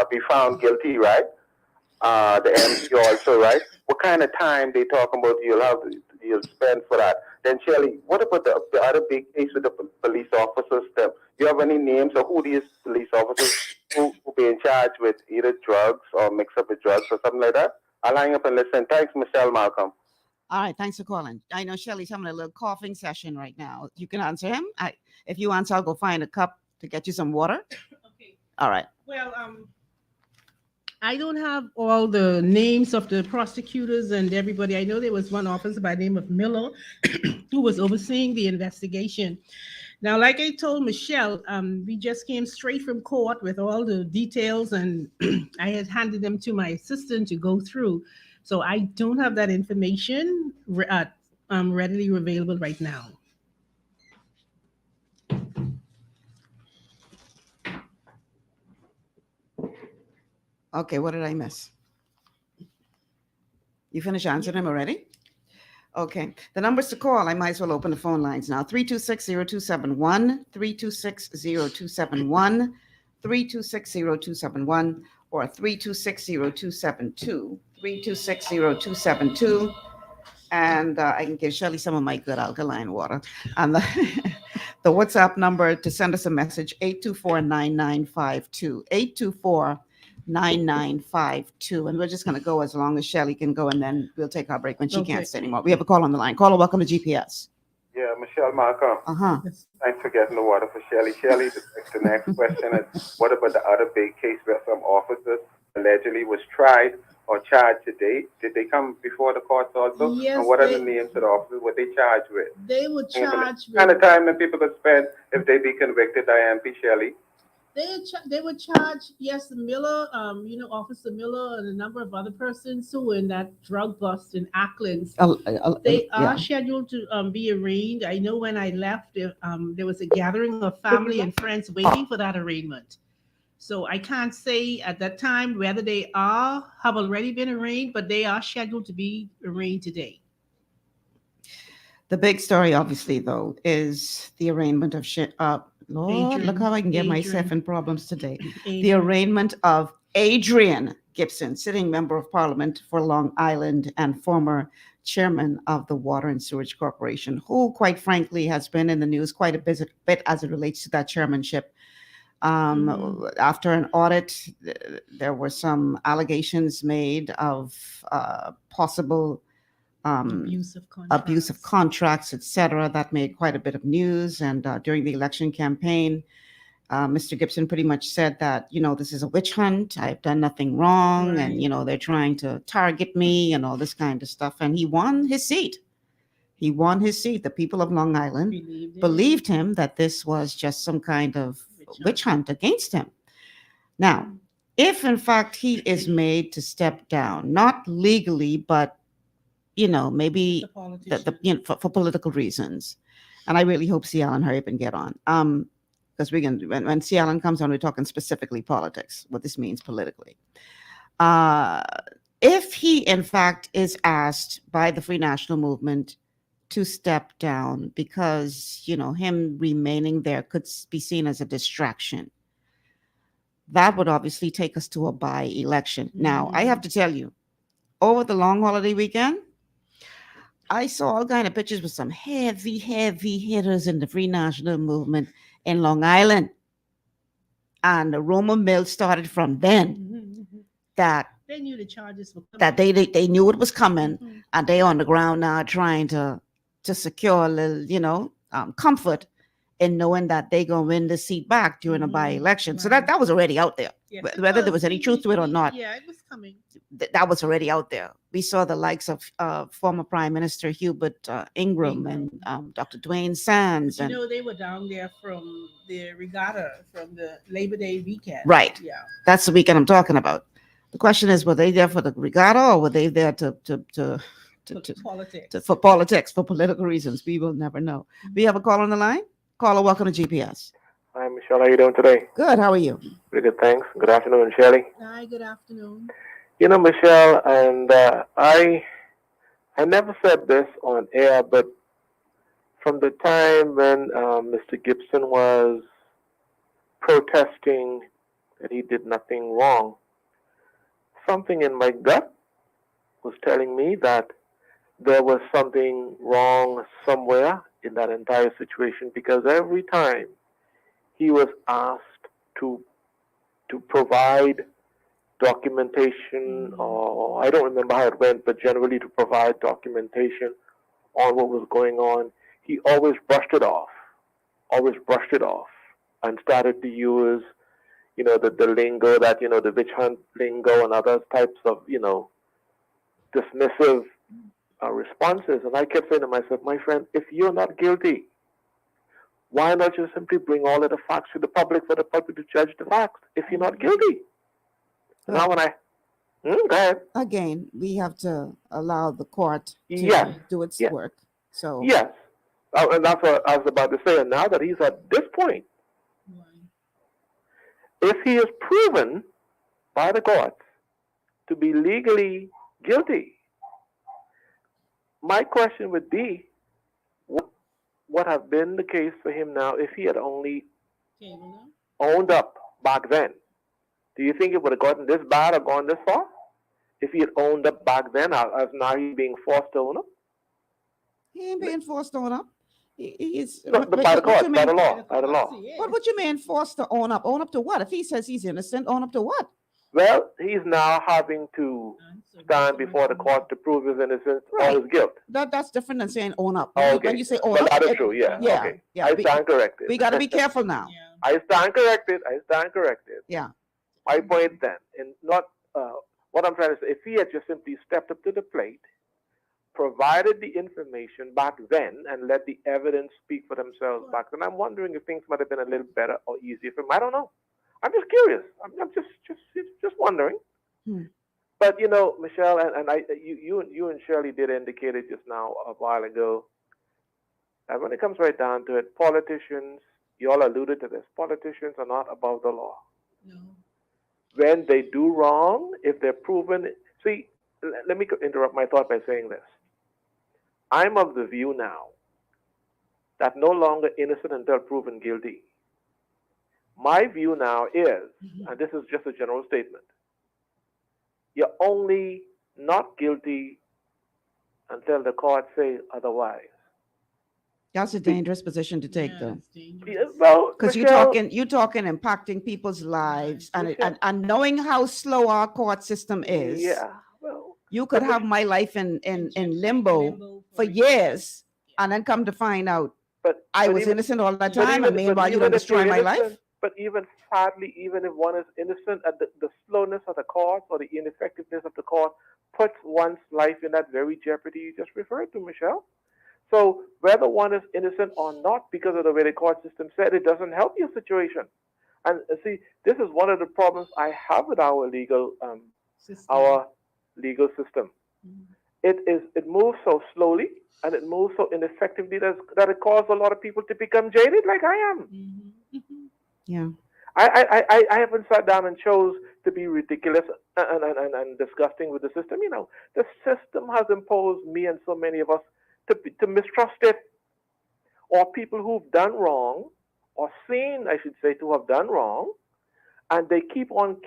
be found guilty, right? The MC also, right? What kind of time they talking about you'll spend for that? Then Shelley, what about the other big case with the police officers? Do you have any names of who these police officers who be in charge with either drugs or mix up with drugs or something like that? I'll hang up and listen. Thanks, Michelle Malcolm. All right, thanks for calling. I know Shelley's having a little coughing session right now. You can answer him. If you answer, I'll go find a cup to get you some water. Okay. All right. Well, I don't have all the names of the prosecutors and everybody. I know there was one officer by the name of Miller who was overseeing the investigation. Now, like I told Michelle, we just came straight from court with all the details, and I had handed them to my assistant to go through. So I don't have that information readily available right now. Okay, what did I miss? You finished answering them already? Okay, the numbers to call, I might as well open the phone lines now. 326-0271, 326-0271, 326-0271, or 326-0272, 326-0272. And I can give Shelley some of my good alkaline water. And the WhatsApp number to send us a message, 824-9952, 824-9952. And we're just going to go as long as Shelley can go, and then we'll take our break when she can't stay anymore. We have a call on the line. Caller, welcome to GPS. Yeah, Michelle Malcolm. Uh-huh. Thanks for getting the water for Shelley. Shelley, the next question is, what about the other big case where some officers allegedly was tried or charged today? Did they come before the courts also? Yes, And what are the names of the officers? What they charged with? they were charged Kind with. of time that people could spend if they be convicted, IMP Shelley. They were charged. Yes, Miller, Officer Miller, and a number of other persons who were in that drug bust in Acklands. They are Yeah. scheduled to be arraigned. I know when I left, there was a gathering of family and friends waiting for that arraignment. So I can't say at that time whether they have already been arraigned, but they are scheduled to be arraigned today. The big story, obviously, though, is the arraignment of Lord, look how I can get myself in problems today. The arraignment of Adrian Gibson, sitting member of parliament for Long Island and former chairman of the Water and Sewage Corporation, who, quite frankly, has been in the news quite a bit as it relates to that chairmanship. After an audit, there were some allegations made of possible abuse of contracts, etc. That made quite a bit of news. And during the election campaign, Mr. Gibson pretty much said that, this is a witch hunt. I've done nothing wrong. Right. And, they're trying to target me and all this kind of stuff. And he won his seat. The people of Long Island believed him that this was just some kind of witch hunt against him. Now, if in fact he is made to step down, not legally, but maybe for political reasons. And I really hope C. Allen hurry up and get on. Because when C. Allen comes on, we're talking specifically politics, what this means politically. If he, in fact, is asked by the Free National Movement to step down because, him remaining there could be seen as a distraction, that would obviously take us to a by-election. Now, I have to tell you, over the long holiday weekend, I saw all kind of pictures with some heavy hitters in the Free National Movement in Long Island. And the rumor mill started from then that they knew the charges were coming. That they knew it was coming, and they on the ground now trying to secure a little, comfort in knowing that they gonna win the seat back during a by-election. So that was already out there. Yes, Whether there was any truth to it or not. Yeah, it was coming. That was already out there. We saw the likes of former Prime Minister Hubert Ingram and Dr. Dwayne Sands. But they were down there from the regatta, from the Labor Day weekend. Right. Yeah. That's the weekend I'm talking about. The question is, were they there for the regatta or were they there for politics, for political reasons? We will never know. We have a call on the line. Caller, welcome to GPS. Hi, Michelle. How are you doing today? Good. How are you? Pretty good, thanks. Good afternoon, Shelley. Hi, good afternoon. Michelle, and I never said this on air, but from the time when Mr. Gibson was protesting that he did nothing wrong, something in my gut was telling me that there was something wrong somewhere in that entire situation, because every time he was asked to provide documentation, or I don't remember how it went, but generally to provide documentation on what was going on, he always brushed it off, and started to use, the lingo that, the witch hunt lingo and other types of, dismissive responses. And I kept saying to myself, my friend, if you're not guilty, why not just simply bring all of the facts to the public for the public to judge the facts if you're not guilty? Well, now when go ahead. Again, we have to allow the court to do its work. So yes, and that's what I was about to say. And now that he's at this point, if he is proven by the courts to be legally guilty, my question would be, what have been the case for him now if he had only owned up back then? Do you think it would have gotten this bad or gone this far? If he had owned up back then, as now he's being forced to own up? He ain't being forced to own up. He's by the court, by the law. What you mean forced to own up? Own up to what? If he says he's innocent, own up to what? Well, he's now having to stand before the court to prove his innocence or Right. his guilt. That's different than saying own up. Okay. When you say own Well, up, that is true. Yeah. yeah, Okay. yeah, I stand corrected. we got to be careful now. Yeah. I stand corrected. I stand corrected. Yeah. My point then, and not what I'm trying to say. If he had just simply stepped up to the plate, provided the information back then, and let the evidence speak for themselves back then, I'm wondering if things might have been a little better or easier for him. I don't know. I'm just curious. I'm just wondering. Hmm. But you know, Michelle, and you and Shirley did indicate it just now a while ago. And when it comes right down to it, politicians, you all alluded to this, politicians are not above the law. No. When they do wrong, if they're proven, see, let me interrupt my thought by saying this. I'm of the view now that no longer innocent until proven guilty. My view now is, and this is just a general statement, you're only not guilty until the court says otherwise. That's a dangerous position to take, Yeah, though. it's dangerous. Yeah, well, Because Michelle, you're talking impacting people's lives, and Michelle. and knowing how slow our court system is, yeah, well, you could but have my life in limbo for for years, and then come to find out but I but was even, innocent all that but time, and even, but meanwhile you even don't if you're destroy my innocent, life. but even sadly, even if one is innocent, the slowness of the court or the ineffectiveness of the court puts one's life in that very jeopardy you just referred to, Michelle. So whether one is innocent or not, because of the way the court system said, it doesn't help your situation. And see, this is one of the problems I have with System. our legal system. Mhm. It moves so slowly and it moves so ineffectively that it causes a lot of people to become jaded, like I am. Mhm. Mhm. Yeah. I haven't sat down and chose to be ridiculous and disgusting with the system. You know, the system has imposed me and so many of us to mistrust it, or people who've done wrong, or seen, I should say, to have done wrong, and they keep on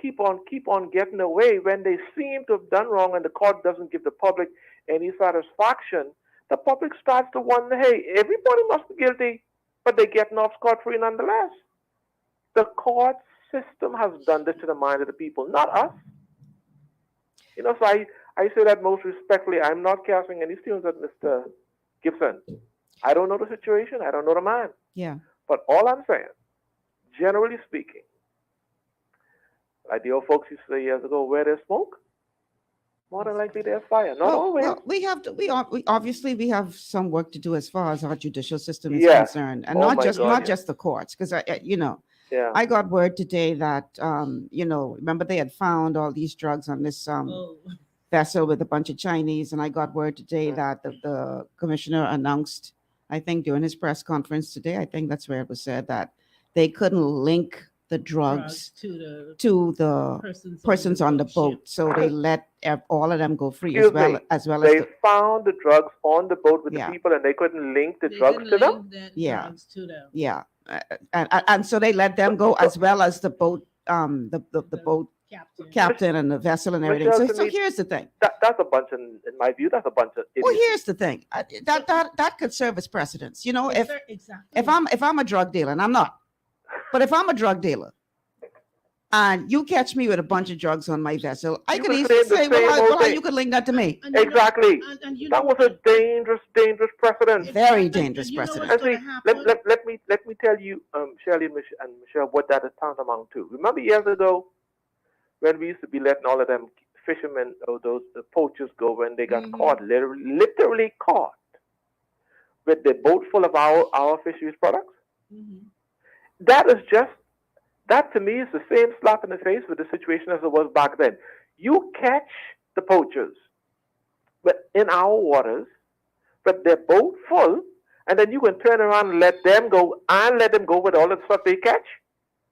getting away when they seem to have done wrong, and the court doesn't give the public any satisfaction. The public starts to wonder, hey, everybody must be guilty, but they're getting off scot free nonetheless. The court system has done this to the mind of the people, not us. You know, so I say that most respectfully. I'm not casting any stones at Mr. Gibson. I don't know the situation. I don't know the man. Yeah. But all I'm saying, generally speaking, like the old folks used to say years ago, where there's smoke, more than likely there's fire. Not always. Well, we have to. We obviously we have some work to do as far as our judicial system is Yeah. concerned, and Oh not my just God, not yeah. just the courts, because you know, Yeah. I got word today that remember they had found all these drugs on this Oh. vessel with a bunch of Chinese, and I got word today Mm. that the commissioner announced, I think during his press conference today, I think that's where it was said that they couldn't link the drugs to the persons on the boat, so they let all of them go free Excuse me. as well They as found the drugs on the boat with Yeah. the people, and they couldn't link the They drugs couldn't to them. link the Yeah. drugs to them. yeah, and so they let them go as well as the boat, the boat captain and the vessel and everything. Michelle, So to me, here's the thing. That's a bunch of, in my view, that's a bunch of Well, idiots. here's the thing. That could serve as precedence. You know, if Exactly. if I'm a drug dealer, and I'm not, but if I'm a drug dealer and you catch me with a bunch of drugs on my vessel, I You could could easily say the say, same old well, thing. you could link that to me. And you know- Exactly. and you know That was what- a dangerous precedent. Very and dangerous you know precedent. what's And gonna see, happen? let me tell you, Shirley and Michelle, what that is tantamount to. Remember years ago when we used to be letting all of them fishermen or those the poachers go when they got Mhm. caught, literally caught with the boat full of our fisheries products? Mhm. That to me is the same slap in the face with the situation as it was back then. You catch the poachers but in our waters, but their boat full, and then you can turn around and let them go with all the stuff they catch.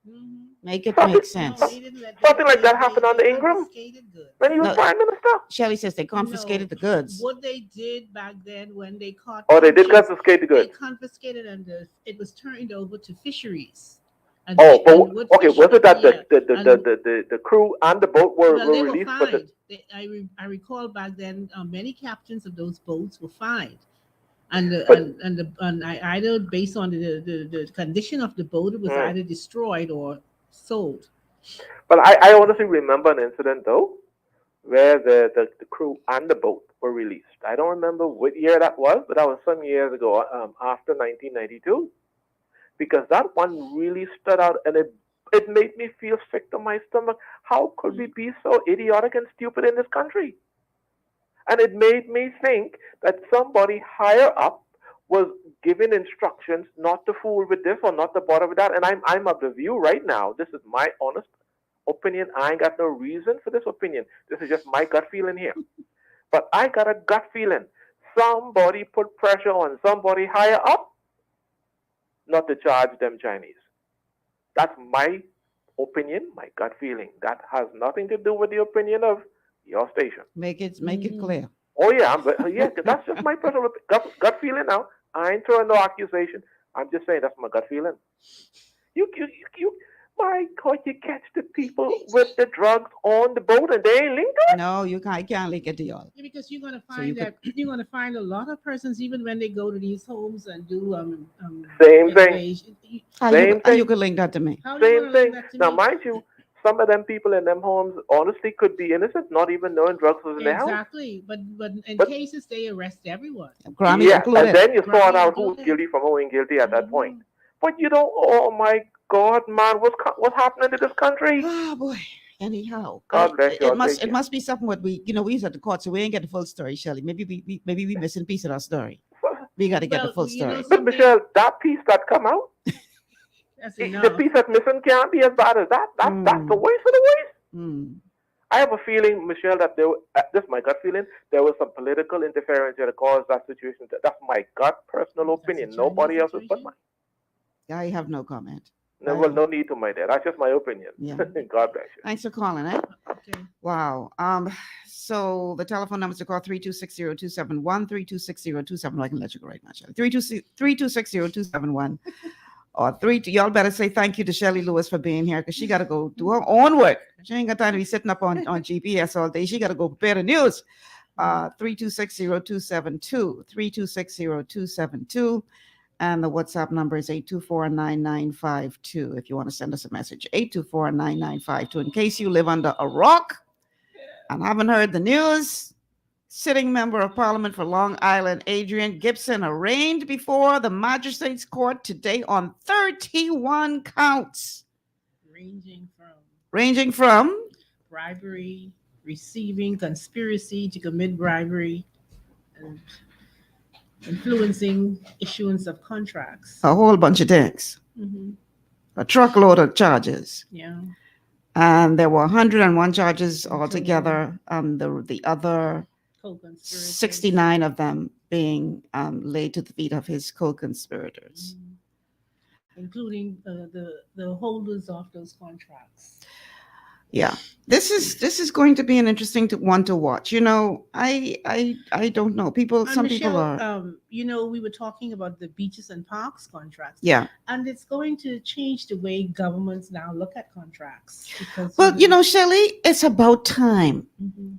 Mhm. Make it Something- make No, sense. they didn't let Something like that they- happened they under Ingram. confiscated goods. When he was No. prime minister. Shelley says they confiscated the goods. What they did back then when they caught Oh, they did poachers, confiscate the they goods. confiscated and it was turned over to fisheries. And Oh, and what okay. Was it that yeah, the crew and the boat were well, they were released? But fined. I recall back then, many captains of those boats were fined, and either based on the condition of the boat, it was Hmm. either destroyed or sold. But I honestly remember an incident though, where the crew and the boat were released. I don't remember what year that was, but that was some years ago, after 1992, because that one really stood out, and it made me feel sick to my stomach. How could we be so idiotic and stupid in this country? And it made me think that somebody higher up was giving instructions not to fool with this or not to bother with that. And I'm of the view right now, this is my honest opinion. I ain't got no reason for this opinion. This is just my gut feeling here. But I got a gut feeling. Somebody put pressure on somebody higher up not to charge them Chinese. That's my opinion, my gut feeling. That has nothing to do with the opinion of your station. Make it Mhm. clear. Oh yeah, but yeah, that's just my personal gut feeling. Now I ain't throwing no accusation. I'm just saying that's my gut feeling. You, my God, you catch the people with the drugs on the boat and they ain't linked. No, you can't. I can't link it to y'all. Yeah, because you're gonna So you find that you're gonna find a lot of persons even when they go to these homes and do Same thing, education. same How you thing, could link that to me? How you same gonna thing. link that to Now, me? mind you, some of them people in them homes honestly could be innocent, not even knowing drugs was in their house. Exactly, but in But cases they arrest everyone. Grammy yeah, and included. then you sort Grammy out who's included. guilty from who ain't guilty at that point. Mhm. But you don't. Oh my God, man, what's happening to this country? Oh boy. Anyhow, God bless you. it I'll must take it you. must be something what we was at the court, so we ain't get the full story, Shelley. Maybe we missing a piece of our story. We got to get the Well, full you know story. But something. Michelle, that piece that come out, That's the enough. piece that's missing can't be as bad as that. That's the Mm, worst of the worst. mm. I have a feeling, Michelle, that this is my gut feeling, there was some political interference that caused that situation. That's my gut personal That's a opinion. Chinese Nobody else's but situation. mine. I have no comment. No, well, no need to, my dear. That's just my opinion. Yeah. God bless you. Thanks for calling, eh? Okay. Wow. So the telephone numbers to call 3260271, 3260271. I can let you go right now, Shelley. 3260271. Or y'all better say thank you to Shelley Lewis for being here because she got to go do her own work. She ain't got time to be sitting up on GPS all day. She got to go prepare the news. 3260272, 3260272. And the WhatsApp number is 824-9952 if you want to send us a message. 824-9952. In case you live under a rock and haven't heard the news, sitting member of parliament for Long Island, Adrian Gibson, arraigned before the magistrates court today on 31 counts, Ranging from ranging from bribery, receiving, conspiracy to commit bribery, and influencing issuance of contracts. a whole bunch of things, Hmm. a truckload of charges. Yeah. And there were 101 charges altogether, the other Co-conspirators. 69 of them being laid to the feet of his co-conspirators. Mhm. Including the holders of those contracts. Yeah, this is going to be an interesting one to watch. You know, I don't know. Some people Michelle, are. we were talking about the beaches and parks contracts. Yeah. And it's going to change the way governments now look at contracts. Because, Well, Shelley, it's about time. Mhm.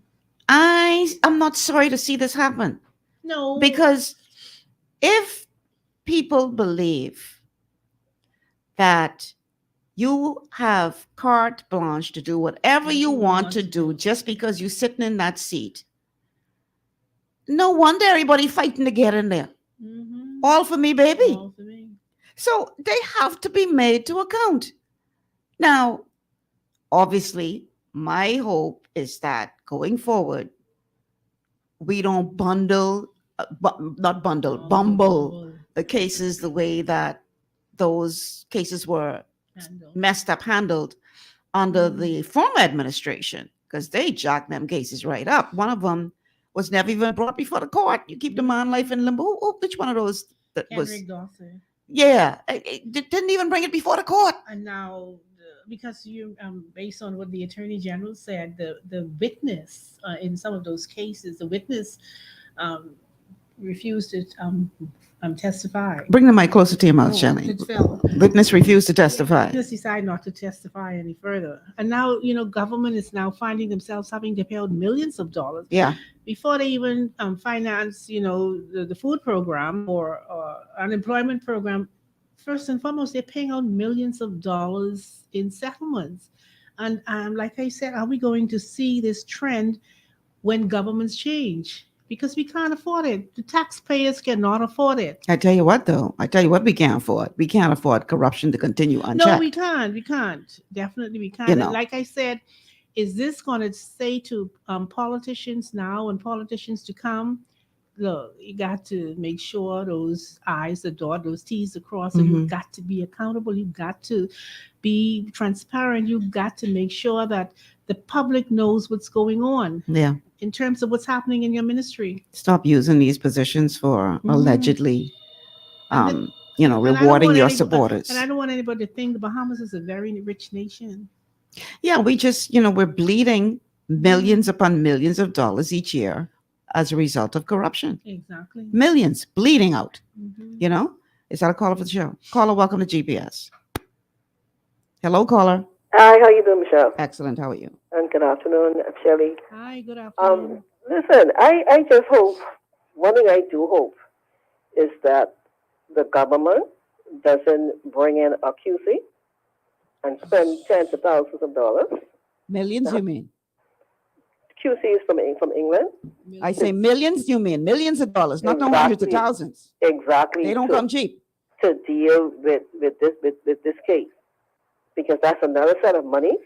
I'm not sorry to see this happen No. because if people believe that you have carte blanche to do whatever you want to do just because you're sitting in that seat, no wonder everybody fighting to get in there. Mhm. All for me, baby. All for me. So they have to be made to account. Now, obviously, my hope is that going forward, we don't bumble the cases the way that those cases were handled under the former administration, because they jacked them cases right up. One of them was never even brought before the court. You keep the man life in limbo. Which one of those that was? Henrik Dawson. Yeah, it didn't even bring it before the court. And now, because based on what the attorney general said, the witness in some of those cases, the witness refused to testify. Bring the mic closer to your mouth, Oh, Shelley. it fell. Witness refused to testify. Witness decided not to testify any further. And now, government is now finding themselves having to pay out millions of dollars. Yeah. Before they even finance, the food program or unemployment program. First and foremost, they're paying out millions of dollars in settlements. And like I said, are we going to see this trend when governments change? Because we can't afford it. The taxpayers cannot afford it. I tell you what, though. I tell you what, we can't afford. We can't afford corruption to continue unchecked. No, we can't. We can't. Definitely, we can't. You And know. like I said, is this going to say to politicians now and politicians to come, look, you got to make sure those I's are dotted, those T's are crossed, and Mhm. you've got to be accountable. You've got to be transparent. You've got to make sure that the public knows what's going on Yeah. in terms of what's happening in your ministry. Stop using these positions for Mhm. allegedly, And the- and I don't rewarding want your any- supporters. And I don't want anybody to think the Bahamas is a very rich nation. Yeah, we just, we're bleeding millions upon millions of dollars each year as a result of corruption. Exactly. Millions bleeding out. Mhm. Is that a caller for the show? Caller, welcome to GPS. Hello, caller. Hi, how you doing, Michelle? Excellent. How are you? And good afternoon, Shelley. Hi, good afternoon. Listen, I just hope, one thing I do hope is that the government doesn't bring in a QC and spend tens of thousands of dollars. Millions, you mean? QC is from England. I say millions, you mean millions of dollars, not no hundreds of Exactly. thousands. Exactly. They don't to, come cheap. to deal with this case, because that's another set of money,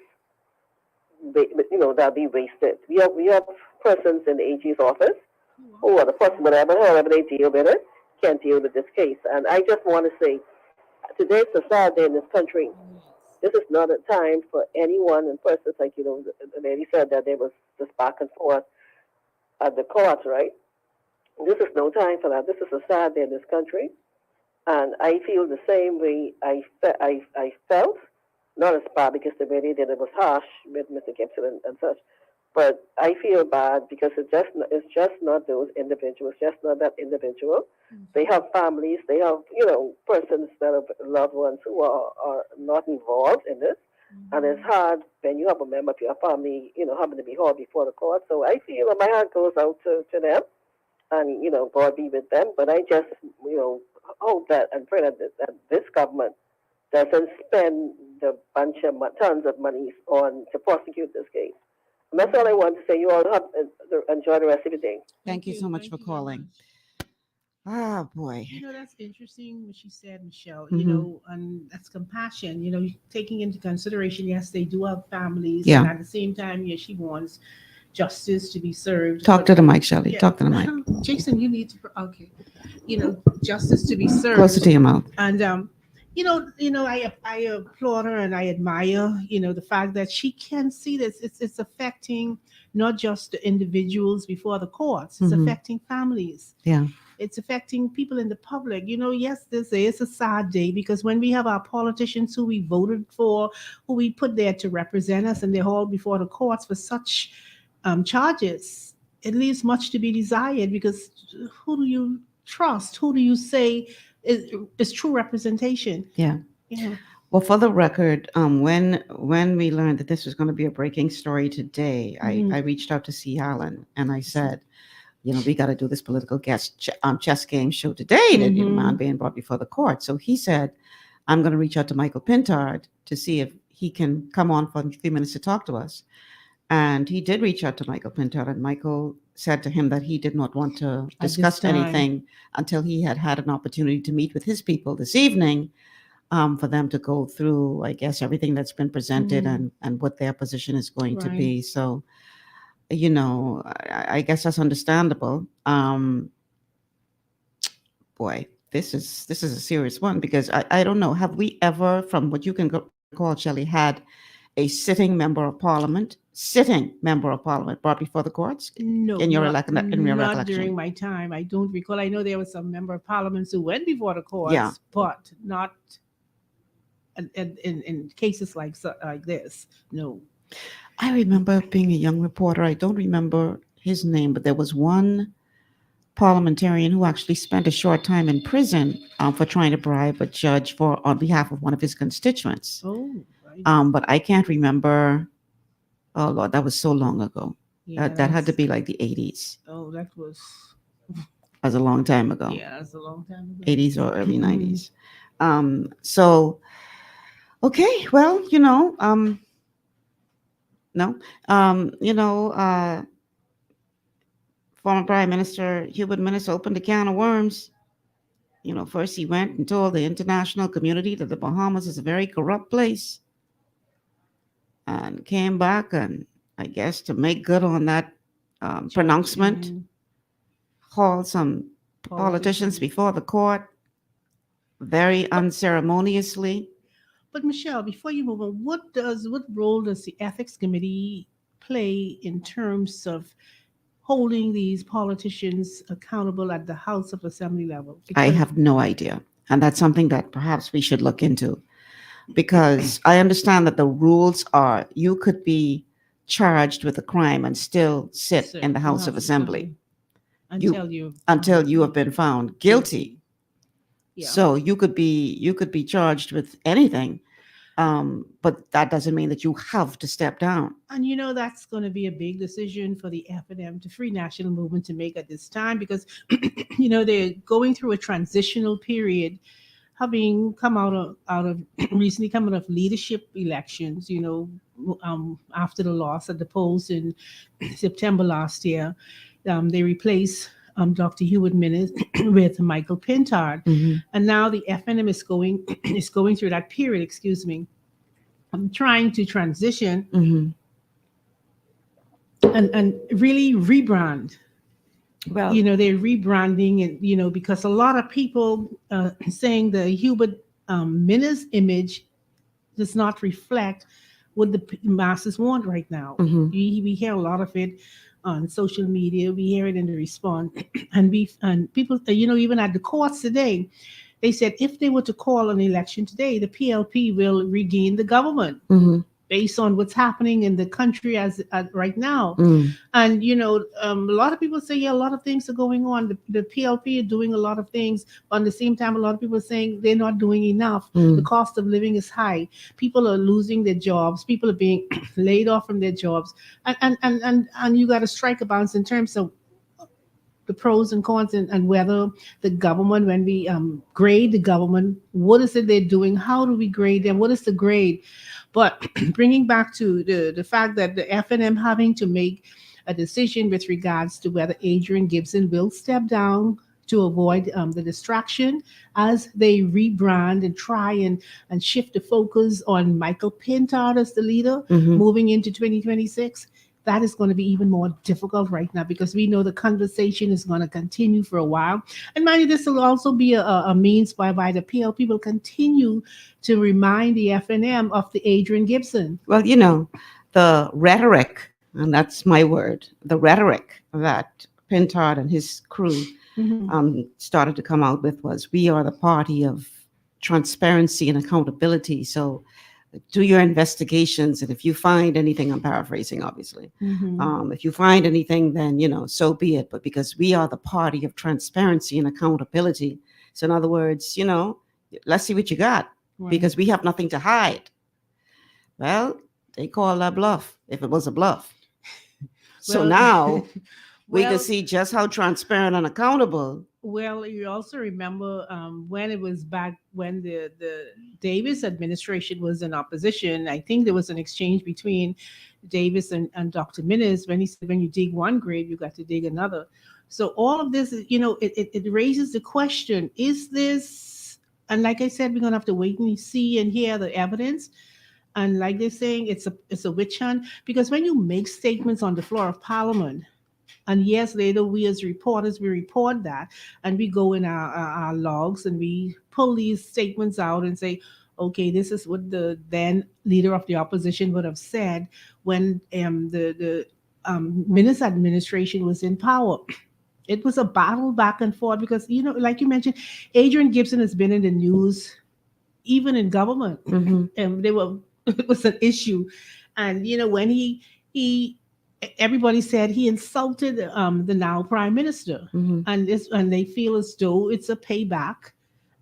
that'll be wasted. We have persons in the AG's office who are the person, however they deal with it, can't deal with this case. And I just want to say, today's a sad day in this country. This is not a time for anyone and persons like, the lady said that there was this back and forth at the courts, right? This is no time for that. This is a sad day in this country. And I feel the same way I felt, not as bad because the way they did it was harsh with Mr. Gibson and such. But I feel bad because it's just not those individuals, just not that individual. They have families, they have, persons that have loved ones who are not involved in this. And it's hard when you have a member of your family, having to be hauled before the court. So I feel my heart goes out to them, and, God be with them. But I just, hope that and pray that this government doesn't spend the bunch of tons of money to prosecute this case. And that's all I want to say. You all have enjoy the rest of your day. Thank you so much for Thank you very calling. Ah, boy. That's interesting what she said, Michelle. Mhm. And that's compassion. Taking into consideration, yes, they do have families, Yeah. and at the same time, yes, she wants justice to be served. Talk but- to the mic, Shelley. Yeah. Talk to the mic. Jason, you need to. Okay, justice to be served. Closer to your mouth. And I applaud her and I admire, the fact that she can see this. It's affecting not just the individuals before the courts. It's Mhm. affecting families. Yeah. It's affecting people in the public. Yes, this is a sad day because when we have our politicians who we voted for, who we put there to represent us, and they're hauled before the courts for such charges, it leaves much to be desired, because who do you trust? Who do you say is true representation? Yeah. Yeah. Well, for the record, when we learned that this was going to be a breaking story today, Mhm. I reached out to C. Allen and I said, we got to do this political chess game show today. That Mhm. man being brought before the court. So he said, I'm going to reach out to Michael Pintard to see if he can come on for a few minutes to talk to us. And he did reach out to Michael Pintard, and Michael said to him that he did not want to this discuss time. anything until he had an opportunity to meet with his people this evening, for them to go through, I guess, everything that's been presented Mhm. and what their position is going to Right. be. So, I guess that's understandable. Boy, this is a serious one, because I don't know. Have we ever, from what you can recall, Shelley, had a sitting member of parliament brought before the courts? No, In your not recollection? during my time. I don't recall. I know there was some member of parliaments who went before the courts, Yeah. but not in cases like this. No. I remember being a young reporter. I don't remember his name, but there was one parliamentarian who actually spent a short time in prison for trying to bribe a judge on behalf of one of his constituents. Oh, right. But I can't remember. Oh Lord, that was so long ago. Yeah, That had to that's- be like the 80s. Oh, that was. That was a long time ago. Yeah, that's a long time ago. 80s or early Mhm. 90s. So, okay, well, No. You know, former Prime Minister Hubert Minnis opened a can of worms. You know, first he went and told the international community that the Bahamas is a very corrupt place, and came back and I guess to make good on that pronouncement, Mhm. hauled some politicians before the court very unceremoniously. But Michelle, before you move on, what role does the ethics committee play in terms of holding these politicians accountable at the House of Assembly level? I Because have no idea. And that's something that perhaps we should look into, because I understand that the rules are you could be charged with a crime and still sit in the House of Assembly until you have been found guilty. Yeah. So you could be charged with anything, but that doesn't mean that you have to step down. And you know that's going to be a big decision for the FNM, the Free National Movement, to make at this time, because you know they're going through a transitional period, having come out of recently coming out of leadership elections. You know, after the loss at the polls in September last year, they replaced Dr. Hubert Minnis with Michael Pintard, and now the FNM is going is going through that period. Excuse me. I'm trying to transition and really rebrand. Well, You know, they're rebranding, and you know, because a lot of people saying the Hubert Minnis image does not reflect what the masses want right now. We hear a lot of it on social media. We hear it in the response, and people, you know, even at the courts today, they said if they were to call an election today, the PLP will regain the government based on what's happening in the country as right now. And you know, a lot of people say, yeah, a lot of things are going on. The PLP are doing a lot of things, but at the same time, a lot of people are saying they're not doing enough. The cost of living is high. People are losing their jobs. People are being laid off from their jobs, and you got to strike a balance in terms of the pros and cons, and whether the government, when we grade the government, what is it they're doing? How do we grade them? What is the grade? But bringing back to the fact that the FNM having to make a decision with regards to whether Adrian Gibson will step down to avoid the distraction as they rebrand and try and shift the focus on Michael Pintard as the leader moving into 2026. That is going to be even more difficult right now, because we know the conversation is going to continue for a while. And mind you, this will also be a means whereby the PLP will continue to remind the FNM of the Adrian Gibson. Well, you know, the rhetoric, and that's my word, the rhetoric that Pintard and his crew started to come out with was, we are the party of transparency and accountability. So do your investigations, and if you find anything, I'm paraphrasing, obviously, if you find anything, then, you know, so be it. But because we are the party of transparency and accountability, so in other words, you know, let's see what you got, because we have nothing to hide. Well, they call that bluff, if it was a bluff. So now we can see just how transparent and accountable. Well, you also remember when it was back when the Davis administration was in opposition. I think there was an exchange between Davis and Dr. Minnis when he said, when you dig one grave, you got to dig another. So all of this, you know, it raises the question, is this, and like I said, we're going to have to wait and see and hear the evidence. And like they're saying, it's a witch hunt, because when you make statements on the floor of Parliament, and years later, we as reporters, we report that, and we go in our logs and we pull these statements out and say, okay, this is what the then leader of the opposition would have said when the Minnis administration was in power. It was a battle back and forth because, you know, like you mentioned, Adrian Gibson has been in the news, even in government, and it was an issue. And, you know, when everybody said he insulted the now prime minister, and they feel as though it's a payback,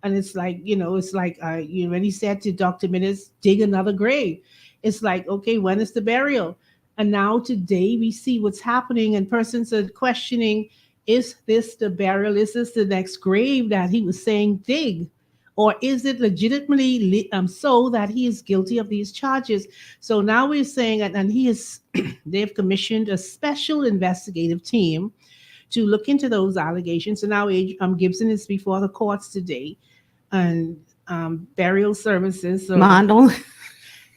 and it's like, you know, it's like you know, when he said to Dr. Minnis, dig another grave, it's like, okay, when is the burial? And now today we see what's happening, and persons are questioning, is this the burial? Is this the next grave that he was saying dig? or is it legitimately so that he is guilty of these charges? So now we're saying, and he is, they've commissioned a special investigative team to look into those allegations. So now Gibson is before the courts today, and burial services. So Man, don't.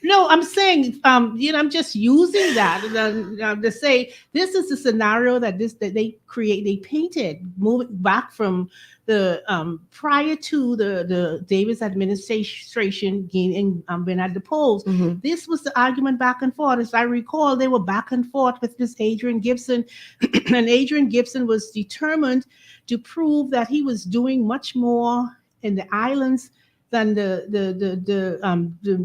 no, I'm saying, I'm just using that to say this is the scenario that they painted, moving back from the prior to the Davis administration getting been at the polls. Mhm. This was the argument back and forth. As I recall, they were back and forth with this Adrian Gibson, and Adrian Gibson was determined to prove that he was doing much more in the islands than the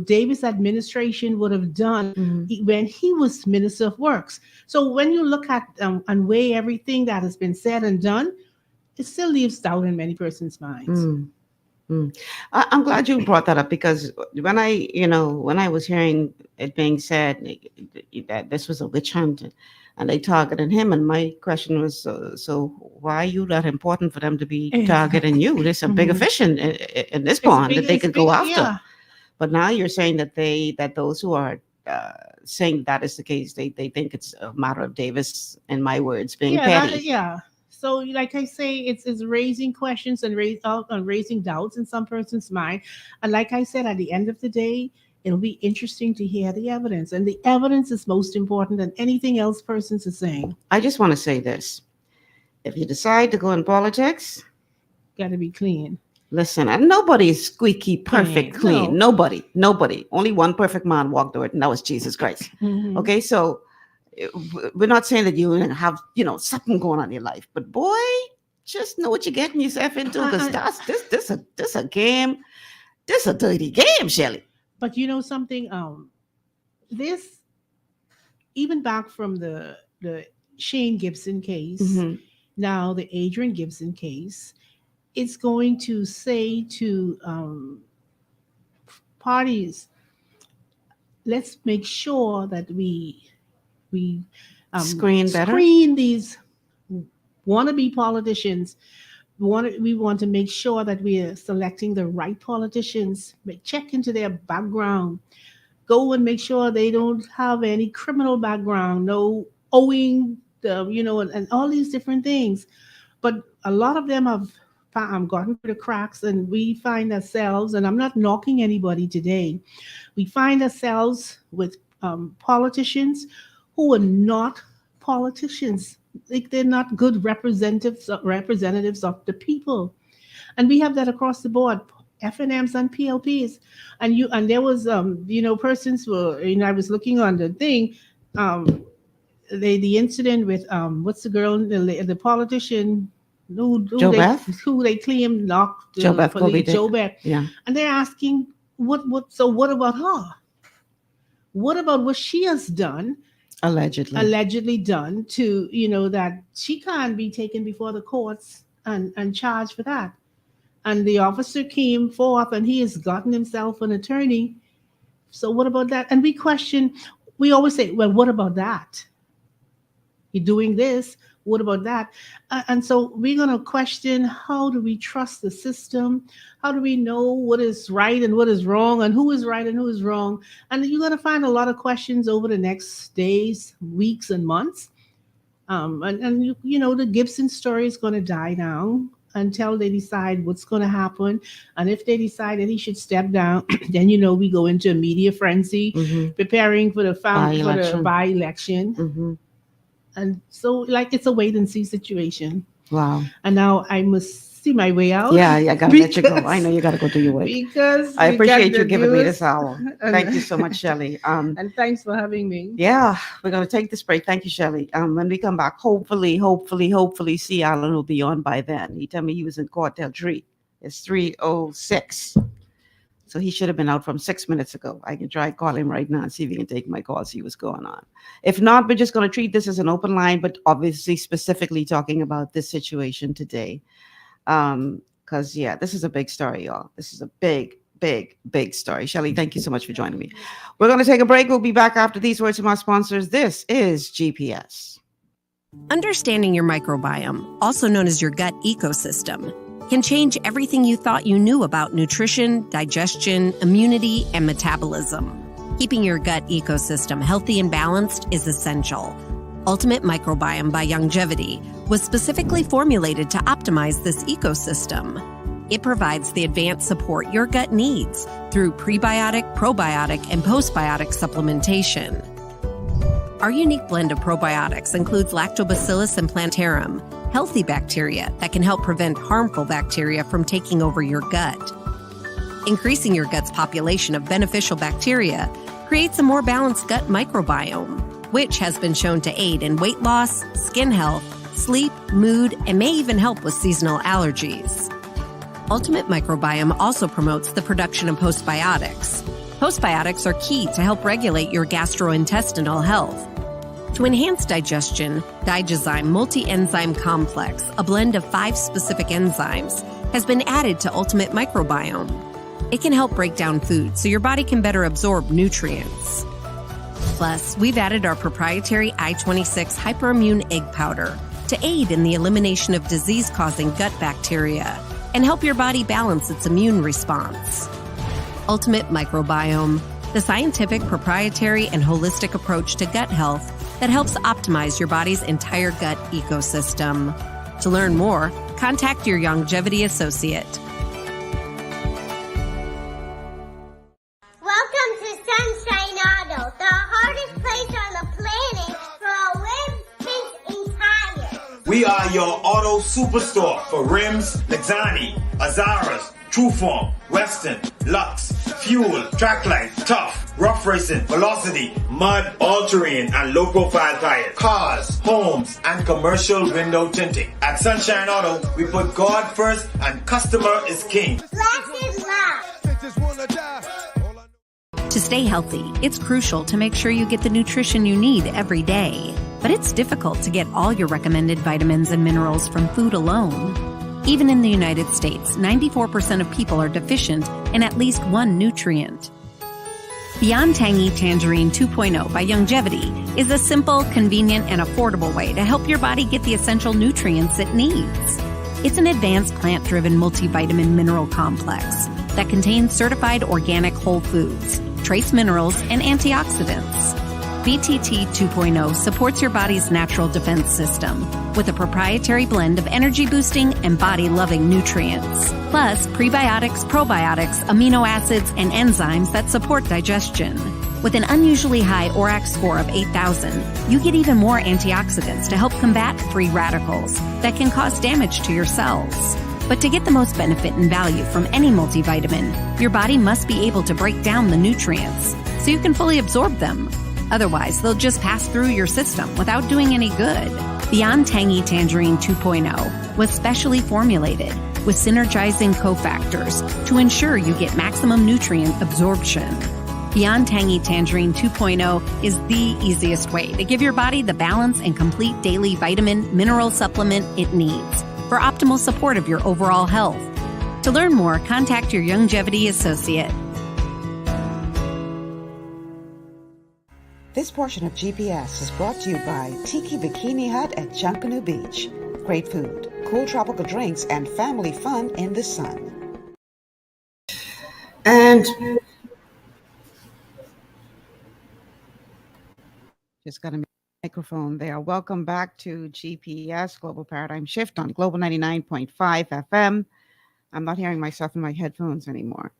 Davis administration would have done when he was Minister of Works. So when you look at and weigh everything that has been said and done, it still leaves doubt in many persons' minds. I'm glad you brought that up, because when I was hearing it being said that this was a witch hunt and they targeted him, and my question was, so why are you that important for them to be targeting you? There's a bigger fish in this pond that they could go after. Yeah. But now you're saying that those who are saying that is the case, they think it's a matter of Davis, in my words, being petty. So, like I say, it's raising questions and raising doubts in some person's mind. And like I said, at the end of the day, it'll be interesting to hear the evidence. And the evidence is most important than anything else persons are saying. I just want to say this. If you decide to go in politics, got to be clean. Listen, and nobody's squeaky perfect clean. No. Nobody. Only one perfect man walked the earth, and that was Jesus Christ. Mhm. Okay, so we're not saying that you have something going on in your life, but boy, just know what you're getting yourself into, because this a game. This a dirty game, Shelley. But you know something, this, even back from the Shane Gibson case, now the Adrian Gibson case, it's going to say to parties, let's make sure that we Screen these wannabe politicians. We want to make sure that we are selecting the right politicians. Check into their background. Go and make sure they don't have any criminal background, no owing, and all these different things. But a lot of them have gotten through the cracks, and we find ourselves, and I'm not knocking anybody today, we find ourselves with politicians who are not politicians. Like, they're not good representatives of the people, and we have that across the board. FNMs and PLPs, and there was persons were, I was looking on the thing, the incident with what's the girl, the politician who they claim knocked Joe Beth, yeah, and they're asking what about her? What about what she has done? Allegedly done to, that she can't be taken before the courts and charged for that. And the officer came forth and he has gotten himself an attorney. So what about that? And we always say, well, what about that? You're doing this. What about that? And so we're going to question, how do we trust the system? How do we know what is right and what is wrong, and who is right and who is wrong? And you're going to find a lot of questions over the next days, weeks, and months. The Gibson story is going to die down until they decide what's going to happen. And if they decide that he should step down, then, we go into a media frenzy, preparing for the by-election. And so, it's a wait and see situation. Wow. And now I must see my way out. Yeah, I got to let you go. I know you got to go do your way. Because I appreciate you giving me this hour. Thank you so much, Shelley. And thanks for having me. Yeah, we're going to take this break. Thank you, Shelley. When we come back, hopefully, C. Allen will be on by then. He told me he was in court till 3. It's 3:06. So he should have been out from 6 minutes ago. I can try call him right now and see if he can take my call, see what's going on. If not, we're just going to treat this as an open line, but obviously specifically talking about this situation today. Because, this is a big story, y'all. This is a big, big, big story. Shelley, thank you so much for joining me. We're going to take a break. We'll be back after these words from our sponsors. This is GPS. Understanding your microbiome, also known as your gut ecosystem, can change everything you thought you knew about nutrition, digestion, immunity, and metabolism. Keeping your gut ecosystem healthy and balanced is essential. Ultimate Microbiome by Longevity was specifically formulated to optimize this ecosystem. It provides the advanced support your gut needs through prebiotic, probiotic, and postbiotic supplementation. Our unique blend of probiotics includes Lactobacillus and Plantarum, healthy bacteria that can help prevent harmful bacteria from taking over your gut. Increasing your gut's population of beneficial bacteria creates a more balanced gut microbiome, which has been shown to aid in weight loss, skin health, sleep, mood, and may even help with seasonal allergies. Ultimate Microbiome also promotes the production of postbiotics. Postbiotics are key to help regulate your gastrointestinal health. To enhance digestion, Digizyme Multi-Enzyme Complex, a blend of 5 specific enzymes, has been added to Ultimate Microbiome. It can help break down food so your body can better absorb nutrients. Plus, we've added our proprietary I-26 Hyperimmune Egg Powder to aid in the elimination of disease-causing gut bacteria and help your body balance its immune response. Ultimate Microbiome, the scientific, proprietary, and holistic approach to gut health that helps optimize your body's entire gut ecosystem. To learn more, contact your Longevity associate. Welcome to Sunshine Auto, the hardest place on the planet for a rim fix and tires. We are your auto superstore for rims, Lexani, Azaras, Trueform, Western, Lux, Fuel, Trackline, Tough, Rough Racing, Velocity, Mud, All-Terrain, and low-profile tires, cars, homes, and commercial window tinting. At Sunshine Auto, we put God first and customer is king. Blasted love. To stay healthy, it's crucial to make sure you get the nutrition you need every day. But it's difficult to get all your recommended vitamins and minerals from food alone. Even in the United States, 94% of people are deficient in at least one nutrient. Beyond Tangy Tangerine 2.0 by Longevity is a simple, convenient, and affordable way to help your body get the essential nutrients it needs. It's an advanced plant-driven multivitamin mineral complex that contains certified organic whole foods, trace minerals, and antioxidants. BTT 2.0 supports your body's natural defense system with a proprietary blend of energy-boosting and body-loving nutrients, plus prebiotics, probiotics, amino acids, and enzymes that support digestion. With an unusually high ORAC score of 8,000, you get even more antioxidants to help combat free radicals that can cause damage to your cells. But to get the most benefit and value from any multivitamin, your body must be able to break down the nutrients so you can fully absorb them. Otherwise, they'll just pass through your system without doing any good. Beyond Tangy Tangerine 2.0 was specially formulated with synergizing cofactors to ensure you get maximum nutrient absorption. Beyond Tangy Tangerine 2.0 is the easiest way to give your body the balance and complete daily vitamin mineral supplement it needs for optimal support of your overall health. To learn more, contact your Longevity associate. This portion of GPS is brought to you by Tiki Bikini Hut at Junkanoo Beach. Great food, cool tropical drinks, and family fun in the sun. And just got a microphone there. Welcome back to GPS Global Paradigm Shift on Global 99.5 FM. I'm not hearing myself in my headphones anymore.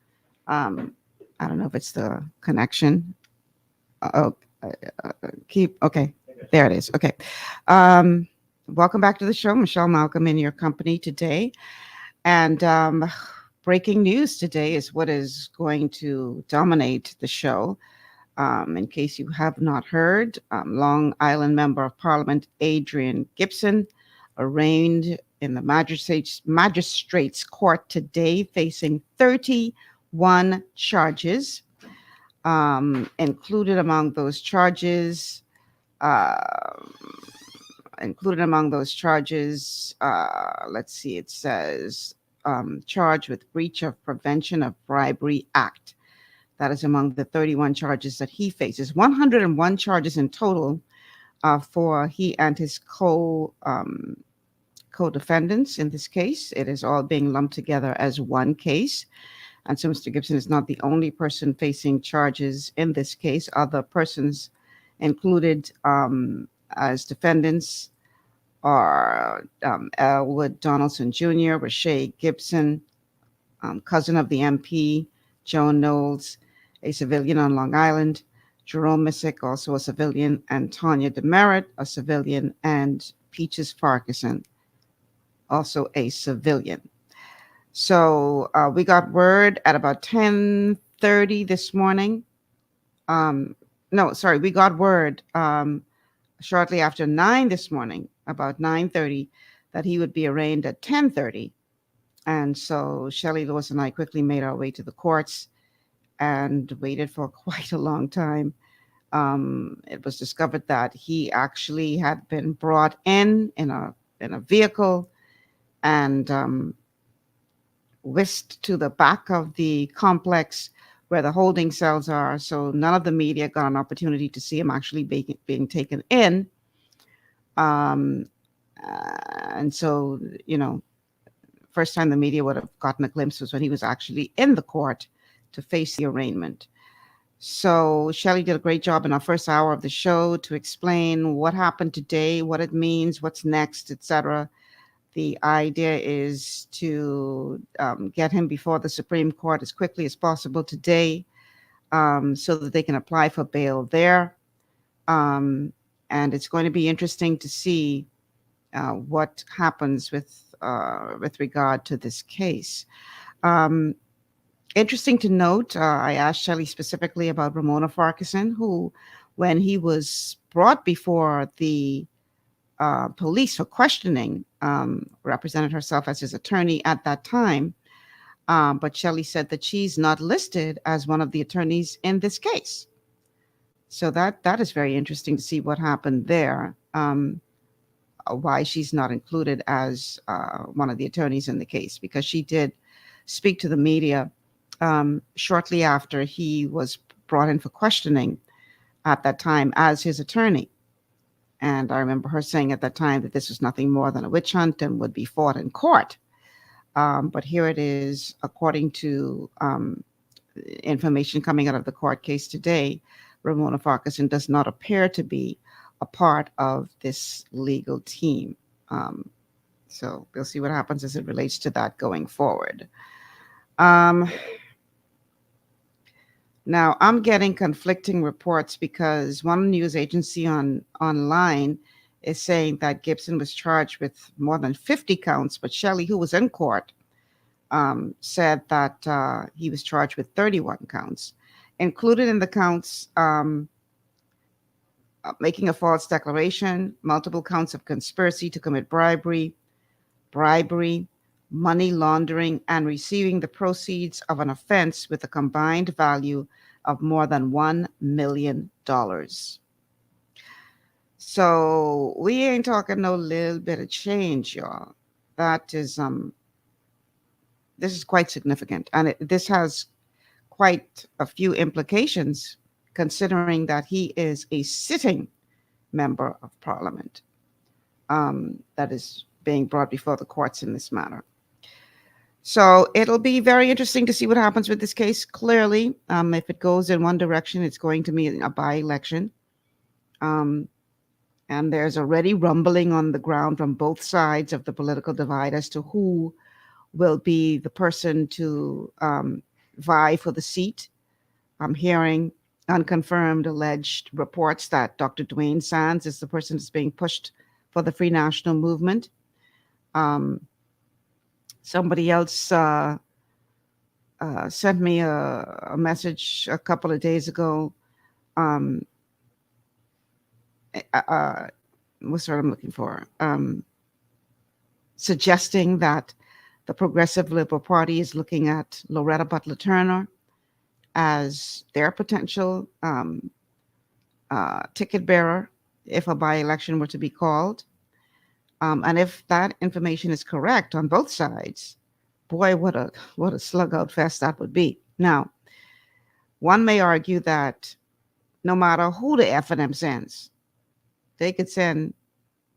I don't know if it's the connection. Okay, there it is. Okay. Welcome back to the show. Michelle Malcolm in your company today. And breaking news today is what is going to dominate the show. In case you have not heard, Long Island Member of Parliament Adrian Gibson arraigned in the magistrate's court today, facing 31 charges. Included among those charges, let's see, it says charged with breach of Prevention of Bribery Act. That is among the 31 charges that he faces. 101 charges in total for he and his co-defendants in this case. It is all being lumped together as one case. And so Mr. Gibson is not the only person facing charges in this case. Other persons included as defendants are Elwood Donaldson Jr., Rashay Gibson, cousin of the MP, Joan Knowles, a civilian on Long Island, Jerome Missick, also a civilian, and Tanya Demerit, a civilian, and Peaches Farquharson, also a civilian. So we got word at about 10:30 this morning. We got word shortly after 9 this morning, about 9:30, that he would be arraigned at 10:30. And so Shelley Lewis and I quickly made our way to the courts and waited for quite a long time. It was discovered that he actually had been brought in a vehicle and whisked to the back of the complex where the holding cells are. So none of the media got an opportunity to see him actually being taken in. And so, first time the media would have gotten a glimpse was when he was actually in the court to face the arraignment. So Shelley did a great job in our first hour of the show to explain what happened today, what it means, what's next, etc. The idea is to get him before the Supreme Court as quickly as possible today, so that they can apply for bail there. And it's going to be interesting to see what happens with regard to this case. Interesting to note, I asked Shelley specifically about Ramona Farquharson, who, when he was brought before the police for questioning, represented herself as his attorney at that time. But Shelley said that she's not listed as one of the attorneys in this case. So that is very interesting to see what happened there, why she's not included as one of the attorneys in the case, because she did speak to the media shortly after he was brought in for questioning at that time as his attorney. And I remember her saying at that time that this was nothing more than a witch hunt and would be fought in court. But here it is, according to information coming out of the court case today, Ramona Farquharson does not appear to be a part of this legal team. So we'll see what happens as it relates to that going forward. Now, I'm getting conflicting reports because one news agency online is saying that Gibson was charged with more than 50 counts, but Shelley, who was in court, said that he was charged with 31 counts. Included in the counts, making a false declaration, multiple counts of conspiracy to commit bribery, money laundering, and receiving the proceeds of an offense with a combined value of more than $1 million. So we ain't talking no little bit of change, y'all. That is, this is quite significant. And this has quite a few implications, considering that he is a sitting member of Parliament that is being brought before the courts in this matter. So it'll be very interesting to see what happens with this case. Clearly, if it goes in one direction, it's going to be a by-election. And there's already rumbling on the ground from both sides of the political divide as to who will be the person to vie for the seat. I'm hearing unconfirmed alleged reports that Dr. Dwayne Sands is the person that's being pushed for the Free National Movement. Somebody else sent me a message a couple of days ago. What's what I'm looking for? Suggesting that the Progressive Liberal Party is looking at Loretta Butler Turner as their potential ticket bearer if a by-election were to be called. And if that information is correct on both sides, boy, what a slug out fest that would be. Now, one may argue that no matter who the F&M sends, they could send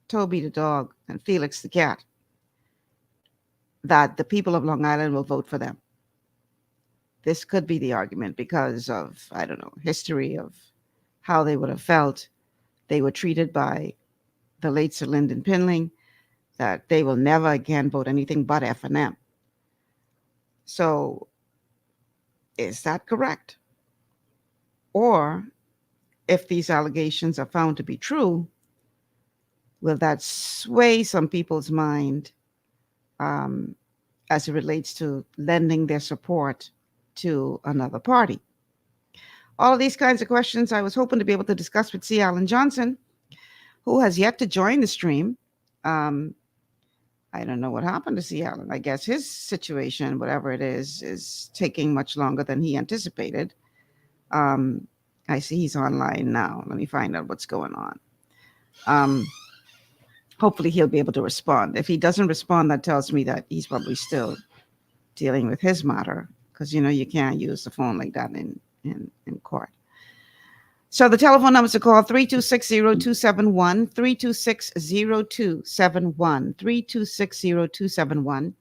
Toby the dog and Felix the cat. that the people of Long Island will vote for them. This could be the argument because of, I don't know, history of how they would have felt they were treated by the late Sir Lyndon Pinling, that they will never again vote anything but F&M. So is that correct? Or if these allegations are found to be true, will that sway some people's mind as it relates to lending their support to another party? All of these kinds of questions I was hoping to be able to discuss with C. Alan Johnson, who has yet to join the stream. I don't know what happened to C. Alan. I guess his situation, whatever it is taking much longer than he anticipated. I see he's online now. Let me find out what's going on. Hopefully he'll be able to respond. If he doesn't respond, that tells me that he's probably still dealing with his matter, because you can't use the phone like that in court. So the telephone numbers to call 326-0271, 326-0271, 326-0271,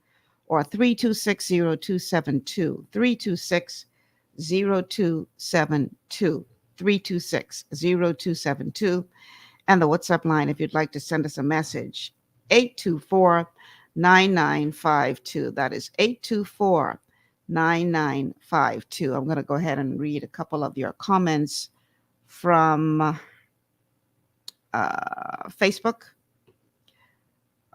or 326-0272, 326-0272, 326-0272. And the WhatsApp line, if you'd like to send us a message, 824-9952. That is 824-9952. I'm going to go ahead and read a couple of your comments from Facebook.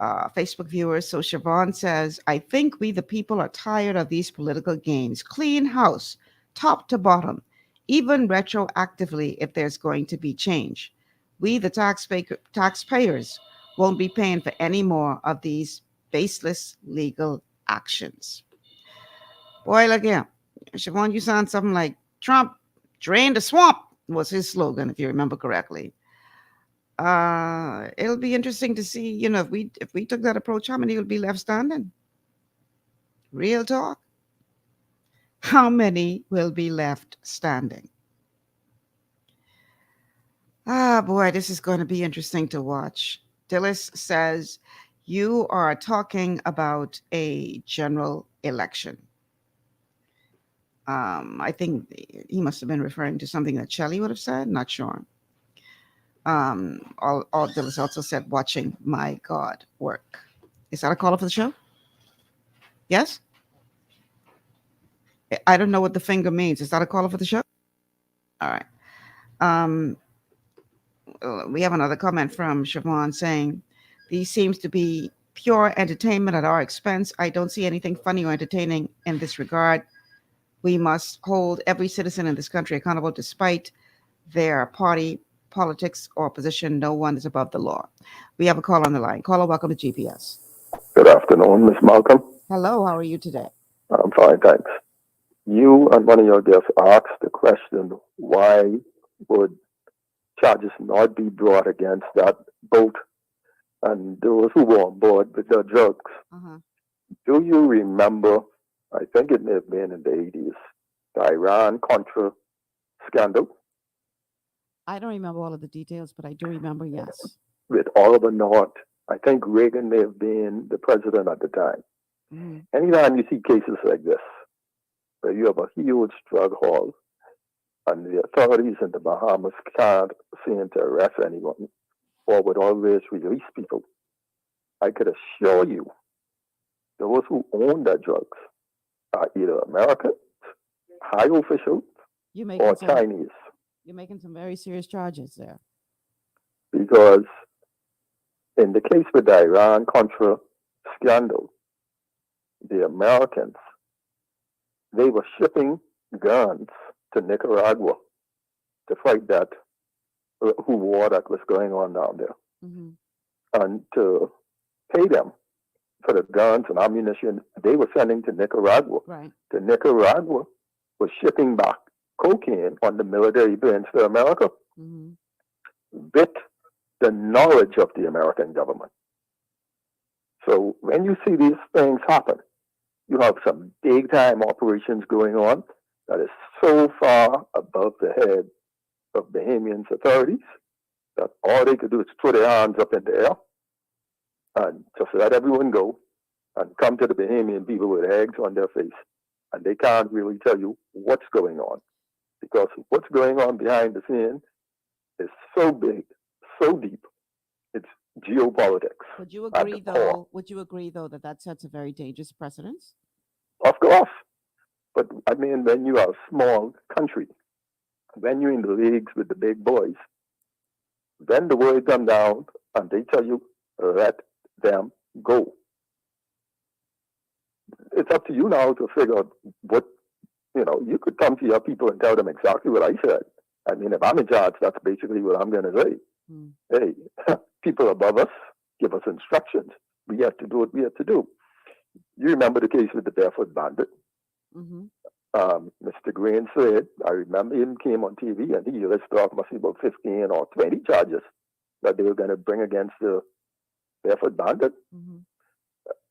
Facebook viewers. So Siobhan says, I think we the people are tired of these political games. Clean house, top to bottom, even retroactively if there's going to be change. We, the taxpayers, won't be paying for any more of these baseless legal actions. Boy, look here. Siobhan, you sound something like Trump drain the swamp was his slogan, if you remember correctly. It'll be interesting to see, if we took that approach, how many will be left standing? Real talk. How many will be left standing? Boy, this is going to be interesting to watch. Dillis says, you are talking about a general election. I think he must have been referring to something that Shelley would have said. Not sure. Dillis also said, watching my God work. Is that a caller for the show? Yes? I don't know what the finger means. Is that a caller for the show? All right. We have another comment from Siobhan saying, these seems to be pure entertainment at our expense. I don't see anything funny or entertaining in this regard. We must hold every citizen in this country accountable despite their party, politics, or position. No one is above the law. We have a call on the line. Caller, welcome to GPS. Good afternoon, Miss Malcolm. Hello, how are you today? I'm fine, thanks. You and one of your guests asked the question, why would charges not be brought against that boat and those who were on board with the drugs? Uh-huh. Do you remember, I think it may have been in the 80s, the Iran-Contra scandal? I don't remember all of the details, but I do remember, yes. With Oliver North. I think Reagan may have been the president at the time. Mm-hmm. Anytime you see cases like this, where you have a huge drug haul, and the authorities in the Bahamas can't seem to arrest anyone, or would always release people, I could assure you, those who own the drugs are either Americans, high officials, or Chinese. You're making some very serious charges there. Because in the case with the Iran-Contra scandal, the Americans, they were shipping guns to Nicaragua to fight that war that was going on down there. Mm-hmm. And to pay them for the guns and ammunition they were sending to Nicaragua. Right. The Nicaragua was shipping back cocaine on the military planes to America Mm-hmm. with the knowledge of the American government. So when you see these things happen, you have some big time operations going on that is so far above the head of Bahamians authorities that all they could do is throw their hands up in the air and just let everyone go and come to the Bahamian people with eggs on their face, and they can't really tell you what's going on, because what's going on behind the scene is so big, so deep. It's geopolitics. Would you at agree the core. though? Would you agree though that that sets a very dangerous precedence? Of course. But I mean, when you are a small country, when you're in the leagues with the big boys, then the word come down and they tell you, let them go. It's up to you now to figure out what, you could come to your people and tell them exactly what I said. I mean, if I'm in charge, that's basically what I'm going to say. Hey, people above us, give us instructions. We have to do what we have to do. You remember the case with the barefoot bandit? Mr. Green said, I remember him came on TV and he listed off must be about 15 or 20 charges that they were going to bring against the barefoot bandit.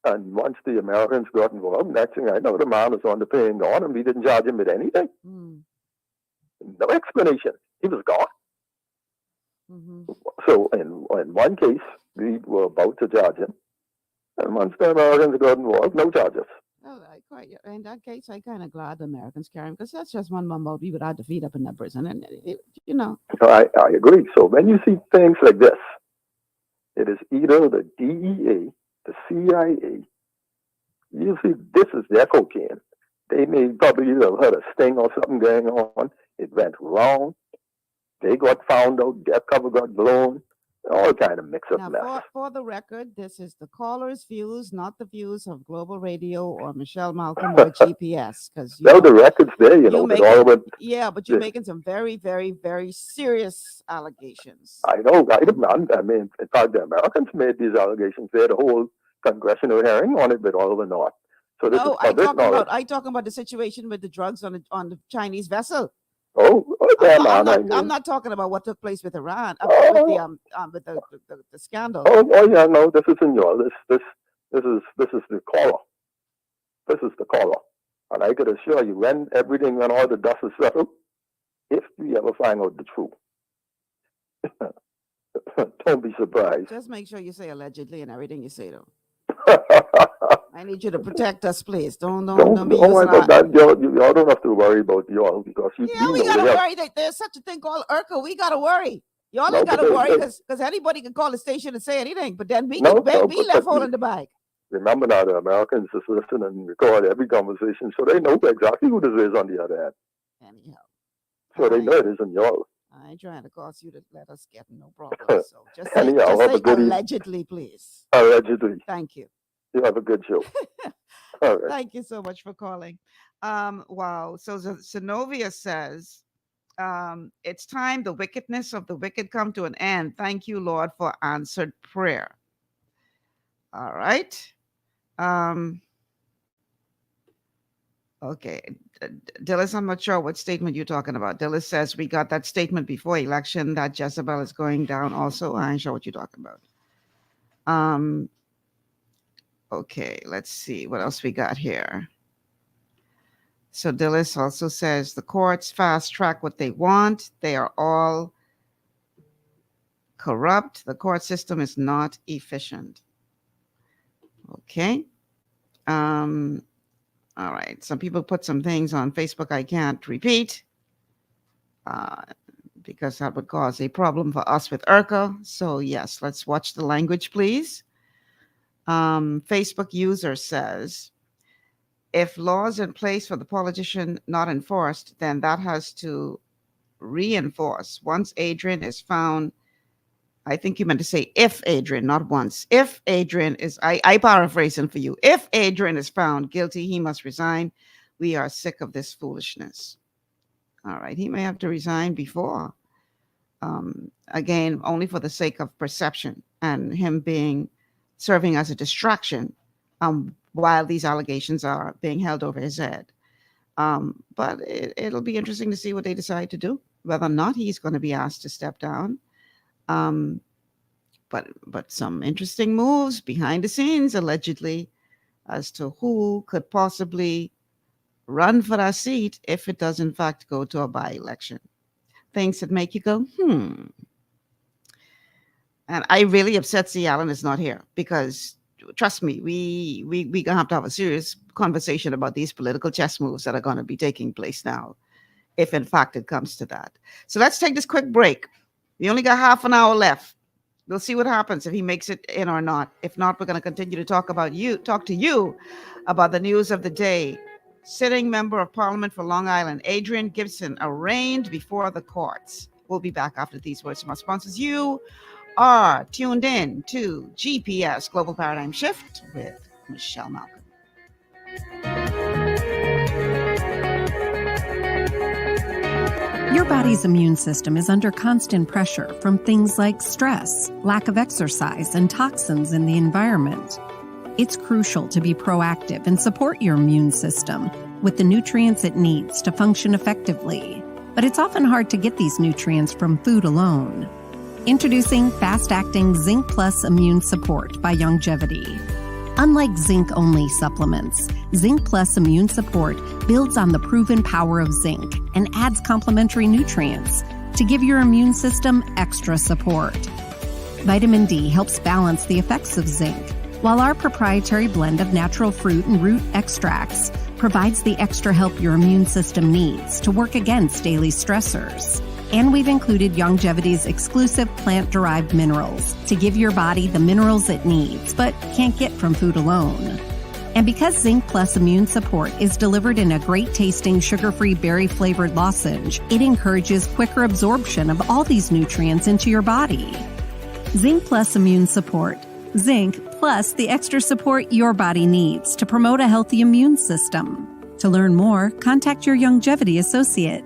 And once the Americans got involved, next thing I know, the man was on the plane gone and we didn't charge him with anything. No explanation. He was gone. So in one case, we were about to charge him. And once the Americans got involved, no charges. Oh, in that case, I'm kind of glad the Americans carry him, because that's just one bumblebee without defeat up in that prison. And, I agree. So when you see things like this, it is either the DEA, the CIA, you see, this is their cocaine. They may probably have had a sting or something going on. It went wrong. They got found out. Their cover got blown. All kind of mix-up now, mess. for the record, this is the caller's views, not the views of Global Radio or Michelle Malcolm or GPS. Because the record's there, yeah, but you're making some very, very, very serious allegations. I know, right? I mean, in fact, the Americans made these allegations. They had a whole congressional hearing on it, but all were not. So this is I'm talking about the situation with the drugs on the Chinese vessel. I'm not talking about what took place with Iran, with the scandal. Yeah, no, this is in your this is the caller. This is the caller, and I could assure you, when all the dust is settled, if we ever find out the truth, don't be surprised. Just make sure you say allegedly in everything you say, though. I need you to protect us, please. Don't be using about that. Y'all don't have to worry about y'all, because we gotta worry. There's such a thing called IRCA. We gotta worry. Y'all ain't gotta worry because anybody can call the station and say anything, but then we left holding the bag. Remember now, the Americans just listen and record every conversation, so they know exactly who this is on the other end. Anyhow, so they know it isn't y'all. I ain't trying to cause you to let us get no problem. So just say allegedly, please. Allegedly. Thank you. You have a good show. All right. Thank you so much for calling. Wow. So Zenovia says, it's time the wickedness of the wicked come to an end. Thank you, Lord, for answered prayer. All right. Okay. Dillis, I'm not sure what statement you're talking about. Dillis says we got that statement before election that Jezebel is going down also. I ain't sure what you're talking about. Okay, let's see what else we got here. So Dillis also says the courts fast track what they want. They are all corrupt. The court system is not efficient. Okay. All right. Some people put some things on Facebook I can't repeat because that would cause a problem for us with IRCA. So yes, let's watch the language, please. Facebook user says, if laws in place for the politician not enforced, then that has to reinforce. Once Adrian is found, I think you meant to say if Adrian, not once. If Adrian is, I paraphrasing for you. If Adrian is found guilty, he must resign. We are sick of this foolishness. All right, he may have to resign before. Again, only for the sake of perception and him serving as a distraction while these allegations are being held over his head. But it'll be interesting to see what they decide to do, whether or not he's going to be asked to step down. But some interesting moves behind the scenes, allegedly, as to who could possibly run for that seat if it does in fact go to a by-election. Things that make you go, And I really upset C. Allen is not here, because trust me, we gonna have to have a serious conversation about these political chess moves that are going to be taking place now, if in fact it comes to that. So let's take this quick break. We only got half an hour left. We'll see what happens if he makes it in or not. If not, we're going to continue to talk to you about the news of the day. Sitting member of Parliament for Long Island, Adrian Gibson, arraigned before the courts. We'll be back after these words from our sponsors. You are tuned in to GPS Global Paradigm Shift with Michelle Malcolm. Your body's immune system is under constant pressure from things like stress, lack of exercise, and toxins in the environment. It's crucial to be proactive and support your immune system with the nutrients it needs to function effectively. But it's often hard to get these nutrients from food alone. Introducing fast-acting Zinc Plus Immune Support by Longevity. Unlike zinc-only supplements, Zinc Plus Immune Support builds on the proven power of zinc and adds complementary nutrients to give your immune system extra support. Vitamin D helps balance the effects of zinc, while our proprietary blend of natural fruit and root extracts provides the extra help your immune system needs to work against daily stressors. And we've included Longevity's exclusive plant-derived minerals to give your body the minerals it needs, but can't get from food alone. And because Zinc Plus Immune Support is delivered in a great-tasting, sugar-free, berry-flavored lozenge, it encourages quicker absorption of all these nutrients into your body. Zinc Plus Immune Support. Zinc plus the extra support your body needs to promote a healthy immune system. To learn more, contact your Longevity associate.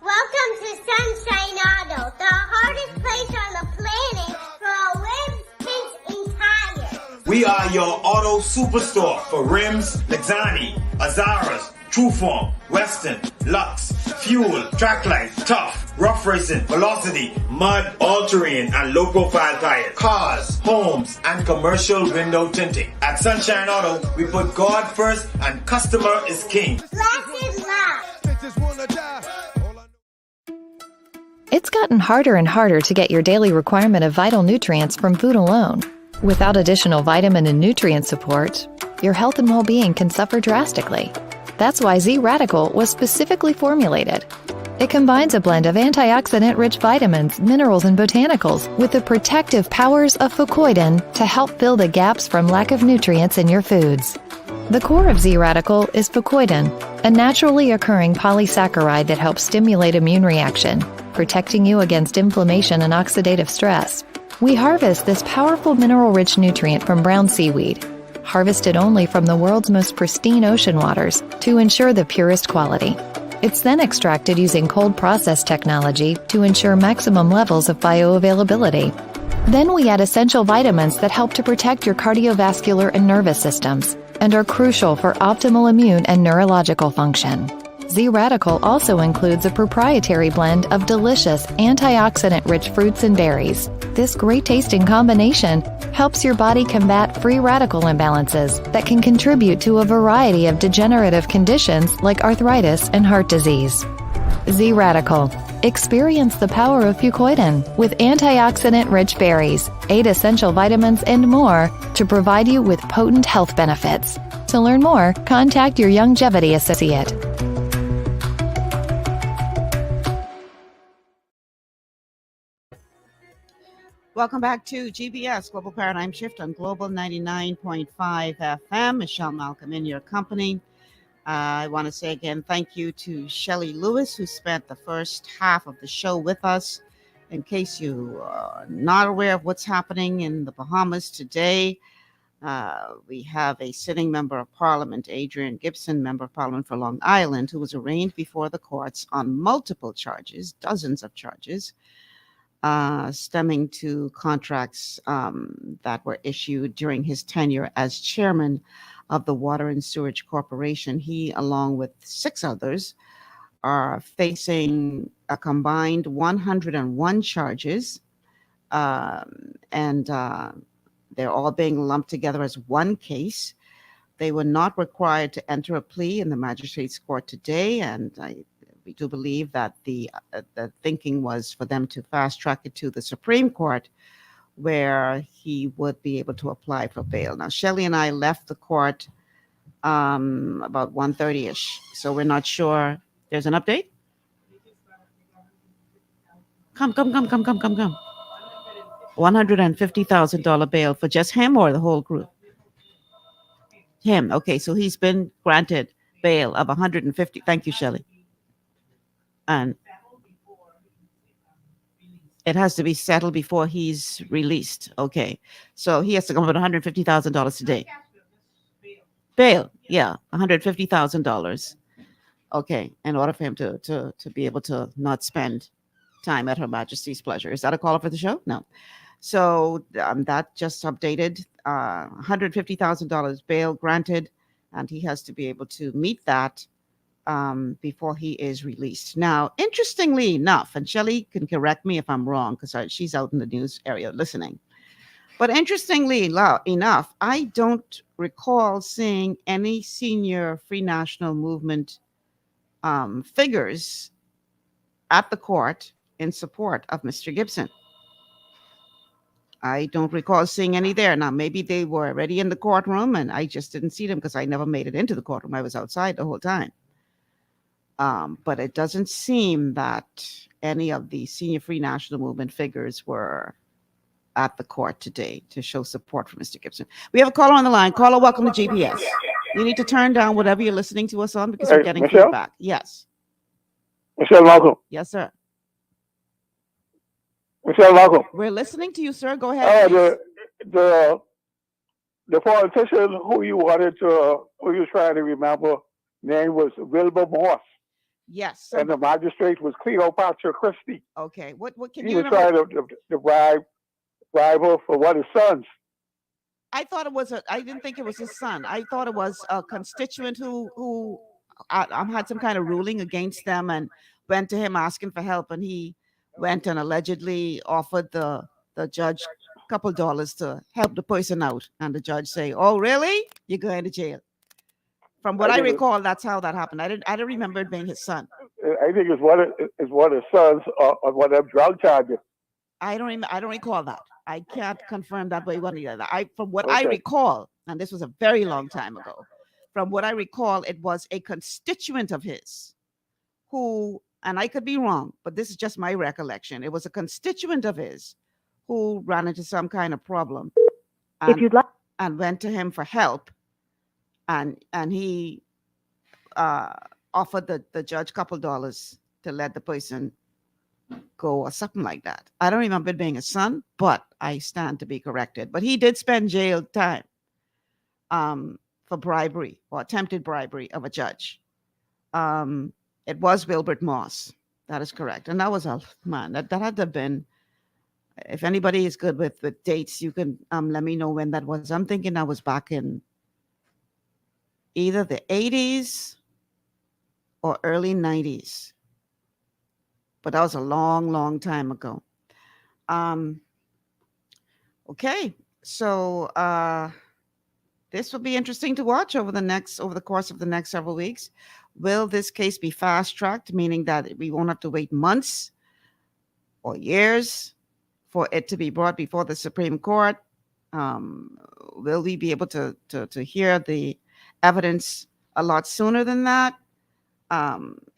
Welcome to Sunshine Auto, the hardest place on the planet for rims, paints, and tires. We are your auto superstore for rims, Lexani, Azaras, Trueform, Western, Lux, Fuel, Tracklight, Tough, Rough Racing, Velocity, Mud, All-Terrain, and low-profile tires. Cars, homes, and commercial window tinting. At Sunshine Auto, we put God first and customer is king. Blessed love. It's gotten harder and harder to get your daily requirement of vital nutrients from food alone. Without additional vitamin and nutrient support, your health and well-being can suffer drastically. That's why Z-Radical was specifically formulated. It combines a blend of antioxidant-rich vitamins, minerals, and botanicals with the protective powers of fucoidan to help fill the gaps from lack of nutrients in your foods. The core of Z-Radical is fucoidan, a naturally occurring polysaccharide that helps stimulate immune reaction, protecting you against inflammation and oxidative stress. We harvest this powerful mineral-rich nutrient from brown seaweed, harvested only from the world's most pristine ocean waters to ensure the purest quality. It's then extracted using cold process technology to ensure maximum levels of bioavailability. Then we add essential vitamins that help to protect your cardiovascular and nervous systems and are crucial for optimal immune and neurological function. Z-Radical also includes a proprietary blend of delicious antioxidant-rich fruits and berries. This great-tasting combination helps your body combat free radical imbalances that can contribute to a variety of degenerative conditions like arthritis and heart disease. Z-Radical. Experience the power of fucoidan with antioxidant-rich berries, 8 essential vitamins, and more to provide you with potent health benefits. To learn more, contact your Longevity associate. Welcome back to GBS, Global Paradigm Shift on Global 99.5 FM. Michelle Malcolm in your company. I want to say again, thank you to Shelley Lewis, who spent the first half of the show with us. In case you are not aware of what's happening in the Bahamas today, we have a sitting member of Parliament, Adrian Gibson, member of Parliament for Long Island, who was arraigned before the courts on multiple charges, dozens of charges, stemming to contracts that were issued during his tenure as chairman of the Water and Sewerage Corporation. He, along with 6 others, are facing a combined 101 charges, and they're all being lumped together as one case. They were not required to enter a plea in the magistrate's court today, and we do believe that the thinking was for them to fast track it to the Supreme Court, where he would be able to apply for bail. Now, Shelley and I left the court about 1:30ish, so we're not sure. There's an update. Come. $150,000 bail for just him or the whole group? Him. Okay, so he's been granted bail of 150. Thank you, Shelley. And it has to be settled before he's released. Okay, so he has to come up with $150,000 today. Bail, yeah, $150,000. Okay, in order for him to be able to not spend time at Her Majesty's pleasure. Is that a caller for the show? No. So that just updated. $150,000 bail granted, and he has to be able to meet that before he is released. Now, interestingly enough, and Shelley can correct me if I'm wrong because she's out in the news area listening. But interestingly enough, I don't recall seeing any senior Free National Movement figures at the court in support of Mr. Gibson. I don't recall seeing any there. Now, maybe they were already in the courtroom and I just didn't see them because I never made it into the courtroom. I was outside the whole time. But it doesn't seem that any of the senior Free National Movement figures were at the court today to show support for Mr. Gibson. We have a caller on the line. Caller, welcome to GPS. You need to turn down whatever you're listening to us on because we're getting Michelle? feedback. Yes. Michelle Malcolm. Yes, sir. Michelle Malcolm. We're listening to you, sir. Go ahead. The politician who you were trying to remember, name was Wilbur Moss. Yes. And the magistrate was Cleopatra Christie. Okay. What can He you was trying to bribe her for one of his sons. I thought it was I didn't think it was his son. I thought it was a constituent who had some kind of ruling against them and went to him asking for help, and he went and allegedly offered the judge a couple dollars to help the person out, and the judge say, "Oh, really? You're going to jail." From what I recall, that's how that happened. I don't remember it being his son. I think it's one of his sons on one of them drug charges. I don't recall that. I can't confirm that, but from what I recall, and this was a very long time ago, from what I recall, it was a constituent of his who, and I could be wrong, but this is just my recollection. It was a constituent of his who ran into some kind of problem and went to him for help. And he offered the judge a couple dollars to let the person go or something like that. I don't remember it being a son, but I stand to be corrected. But he did spend jail time for bribery or attempted bribery of a judge. It was Wilbert Moss. That is correct. And that was that had to have been, if anybody is good with dates, you can let me know when that was. I'm thinking that was back in either the 80s or early 90s. But that was a long, long time ago. Okay, so this will be interesting to watch over the course of the next several weeks. Will this case be fast-tracked, meaning that we won't have to wait months or years for it to be brought before the Supreme Court? Will we be able to hear the evidence a lot sooner than that?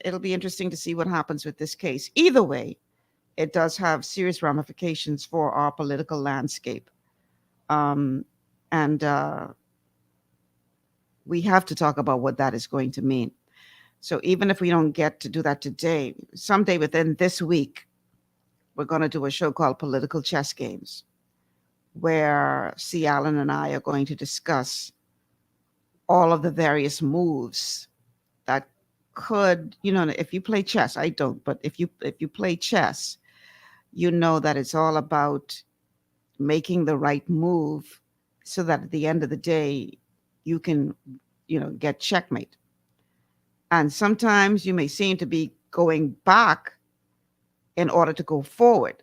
It'll be interesting to see what happens with this case. Either way, it does have serious ramifications for our political landscape. And we have to talk about what that is going to mean. So even if we don't get to do that today, someday within this week, we're going to do a show called Political Chess Games, where C. Allen and I are going to discuss all of the various moves that could, if you play chess, I don't, but if you play chess, you know that it's all about making the right move so that at the end of the day, you can, get checkmate. And sometimes you may seem to be going back in order to go forward.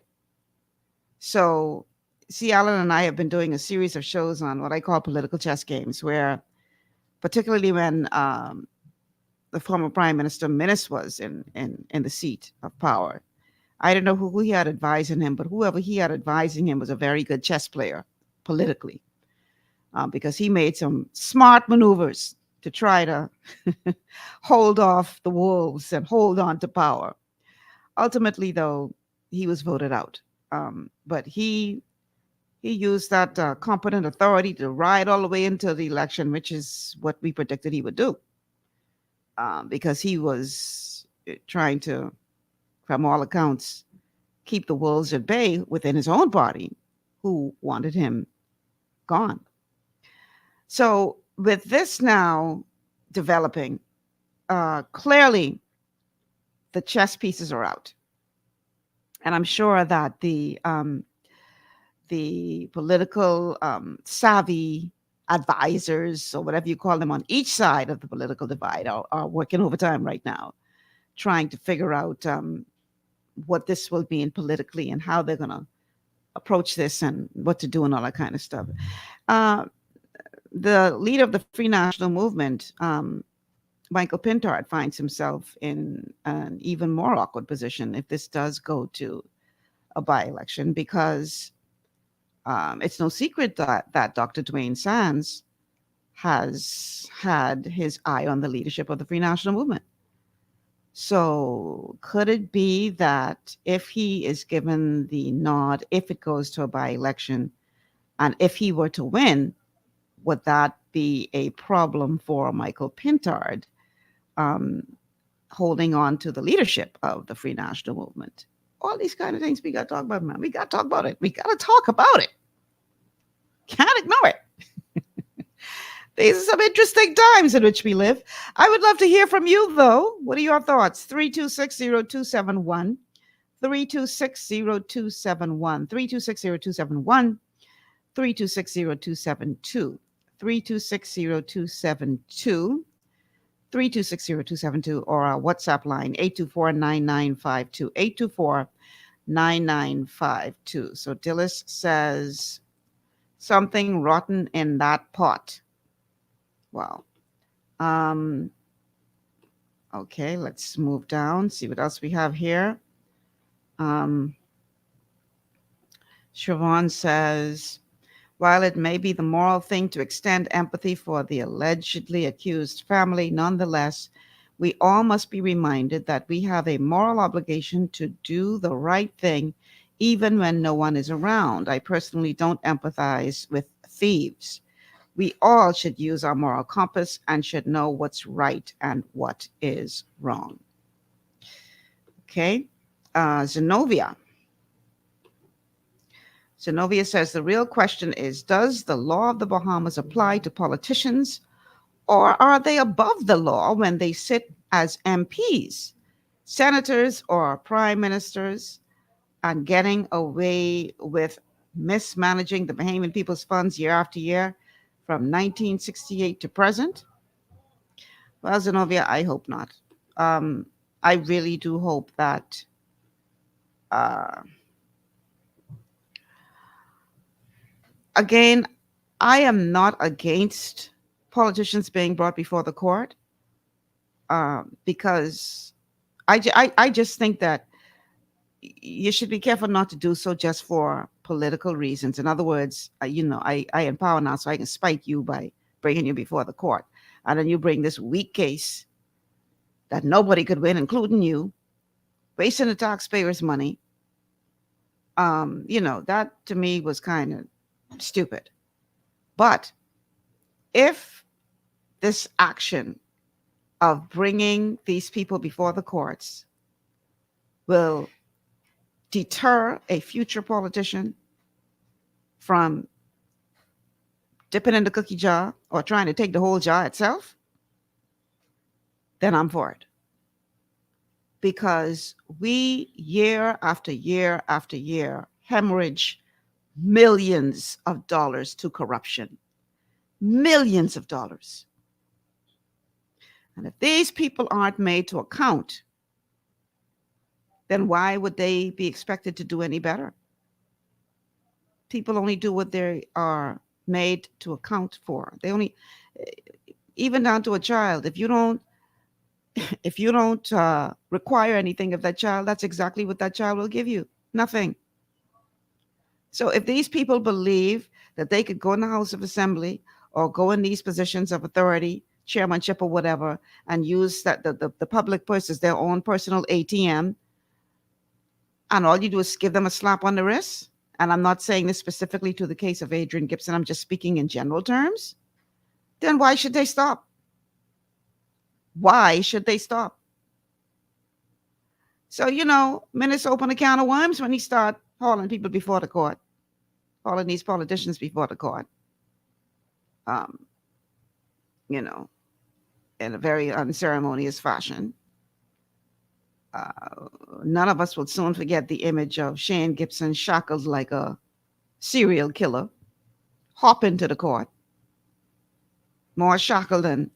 So C. Allen and I have been doing a series of shows on what I call political chess games, where particularly when the former Prime Minister Minnis was in the seat of power, I don't know who he had advising him, but whoever he had advising him was a very good chess player politically, because he made some smart maneuvers to try to hold off the wolves and hold on to power. Ultimately, though, he was voted out. But he used that competent authority to ride all the way into the election, which is what we predicted he would do, because he was trying to, from all accounts, keep the wolves at bay within his own party, who wanted him gone. So with this now developing, clearly the chess pieces are out, and I'm sure that the political savvy advisors, or whatever you call them, on each side of the political divide are working overtime right now, trying to figure out what this will mean politically and how they're going to approach this and what to do and all that kind of stuff. The leader of the Free National Movement, Michael Pintard, finds himself in an even more awkward position if this does go to a by-election, because it's no secret that Dr. Dwayne Sands has had his eye on the leadership of the Free National Movement. So could it be that if he is given the nod, if it goes to a by-election, and if he were to win, would that be a problem for Michael Pintard holding on to the leadership of the Free National Movement? All these kind of things we got to talk about, man. We got to talk about it. We got to talk about it. Can't ignore it. These are some interesting times in which we live. I would love to hear from you, though. What are your thoughts? 3260271, 3260271, 3260271, 3260272, 3260272, 3260272, or our WhatsApp line 824-9952, 824-9952. So Dillis says, something rotten in that pot. Wow. Okay, let's move down, see what else we have here. Siobhan says, while it may be the moral thing to extend empathy for the allegedly accused family, nonetheless, we all must be reminded that we have a moral obligation to do the right thing even when no one is around. I personally don't empathize with thieves. We all should use our moral compass and should know what's right and what is wrong. Okay, Zenobia. Zenobia says the real question is, does the law of the Bahamas apply to politicians, or are they above the law when they sit as MPs, senators, or prime ministers, and getting away with mismanaging the Bahamian people's funds year after year from 1968 to present? Well, Zenobia, I hope not. I really do hope that again, I am not against politicians being brought before the court, because I just think that you should be careful not to do so just for political reasons. In other words, I am power now, so I can spite you by bringing you before the court. And then you bring this weak case that nobody could win, including you, wasting the taxpayers' money. That to me was kind of stupid. But if this action of bringing these people before the courts will deter a future politician from dipping in the cookie jar or trying to take the whole jar itself, then I'm for it. Because we, year after year after year, hemorrhage millions of dollars to corruption. Millions of dollars. And if these people aren't made to account, then why would they be expected to do any better? People only do what they are made to account for. They only, even down to a child, if you don't If you don't require anything of that child, that's exactly what that child will give you. Nothing. So if these people believe that they could go in the House of Assembly or go in these positions of authority, chairmanship or whatever, and use that the public purse as their own personal ATM, and all you do is give them a slap on the wrist, and I'm not saying this specifically to the case of Adrian Gibson, I'm just speaking in general terms, then why should they stop? Why should they stop? So, minutes open a can of worms when he start hauling people before the court, hauling these politicians before the court, in a very unceremonious fashion. None of us will soon forget the image of Shane Gibson shackled like a serial killer, hop into the court, more shackled than,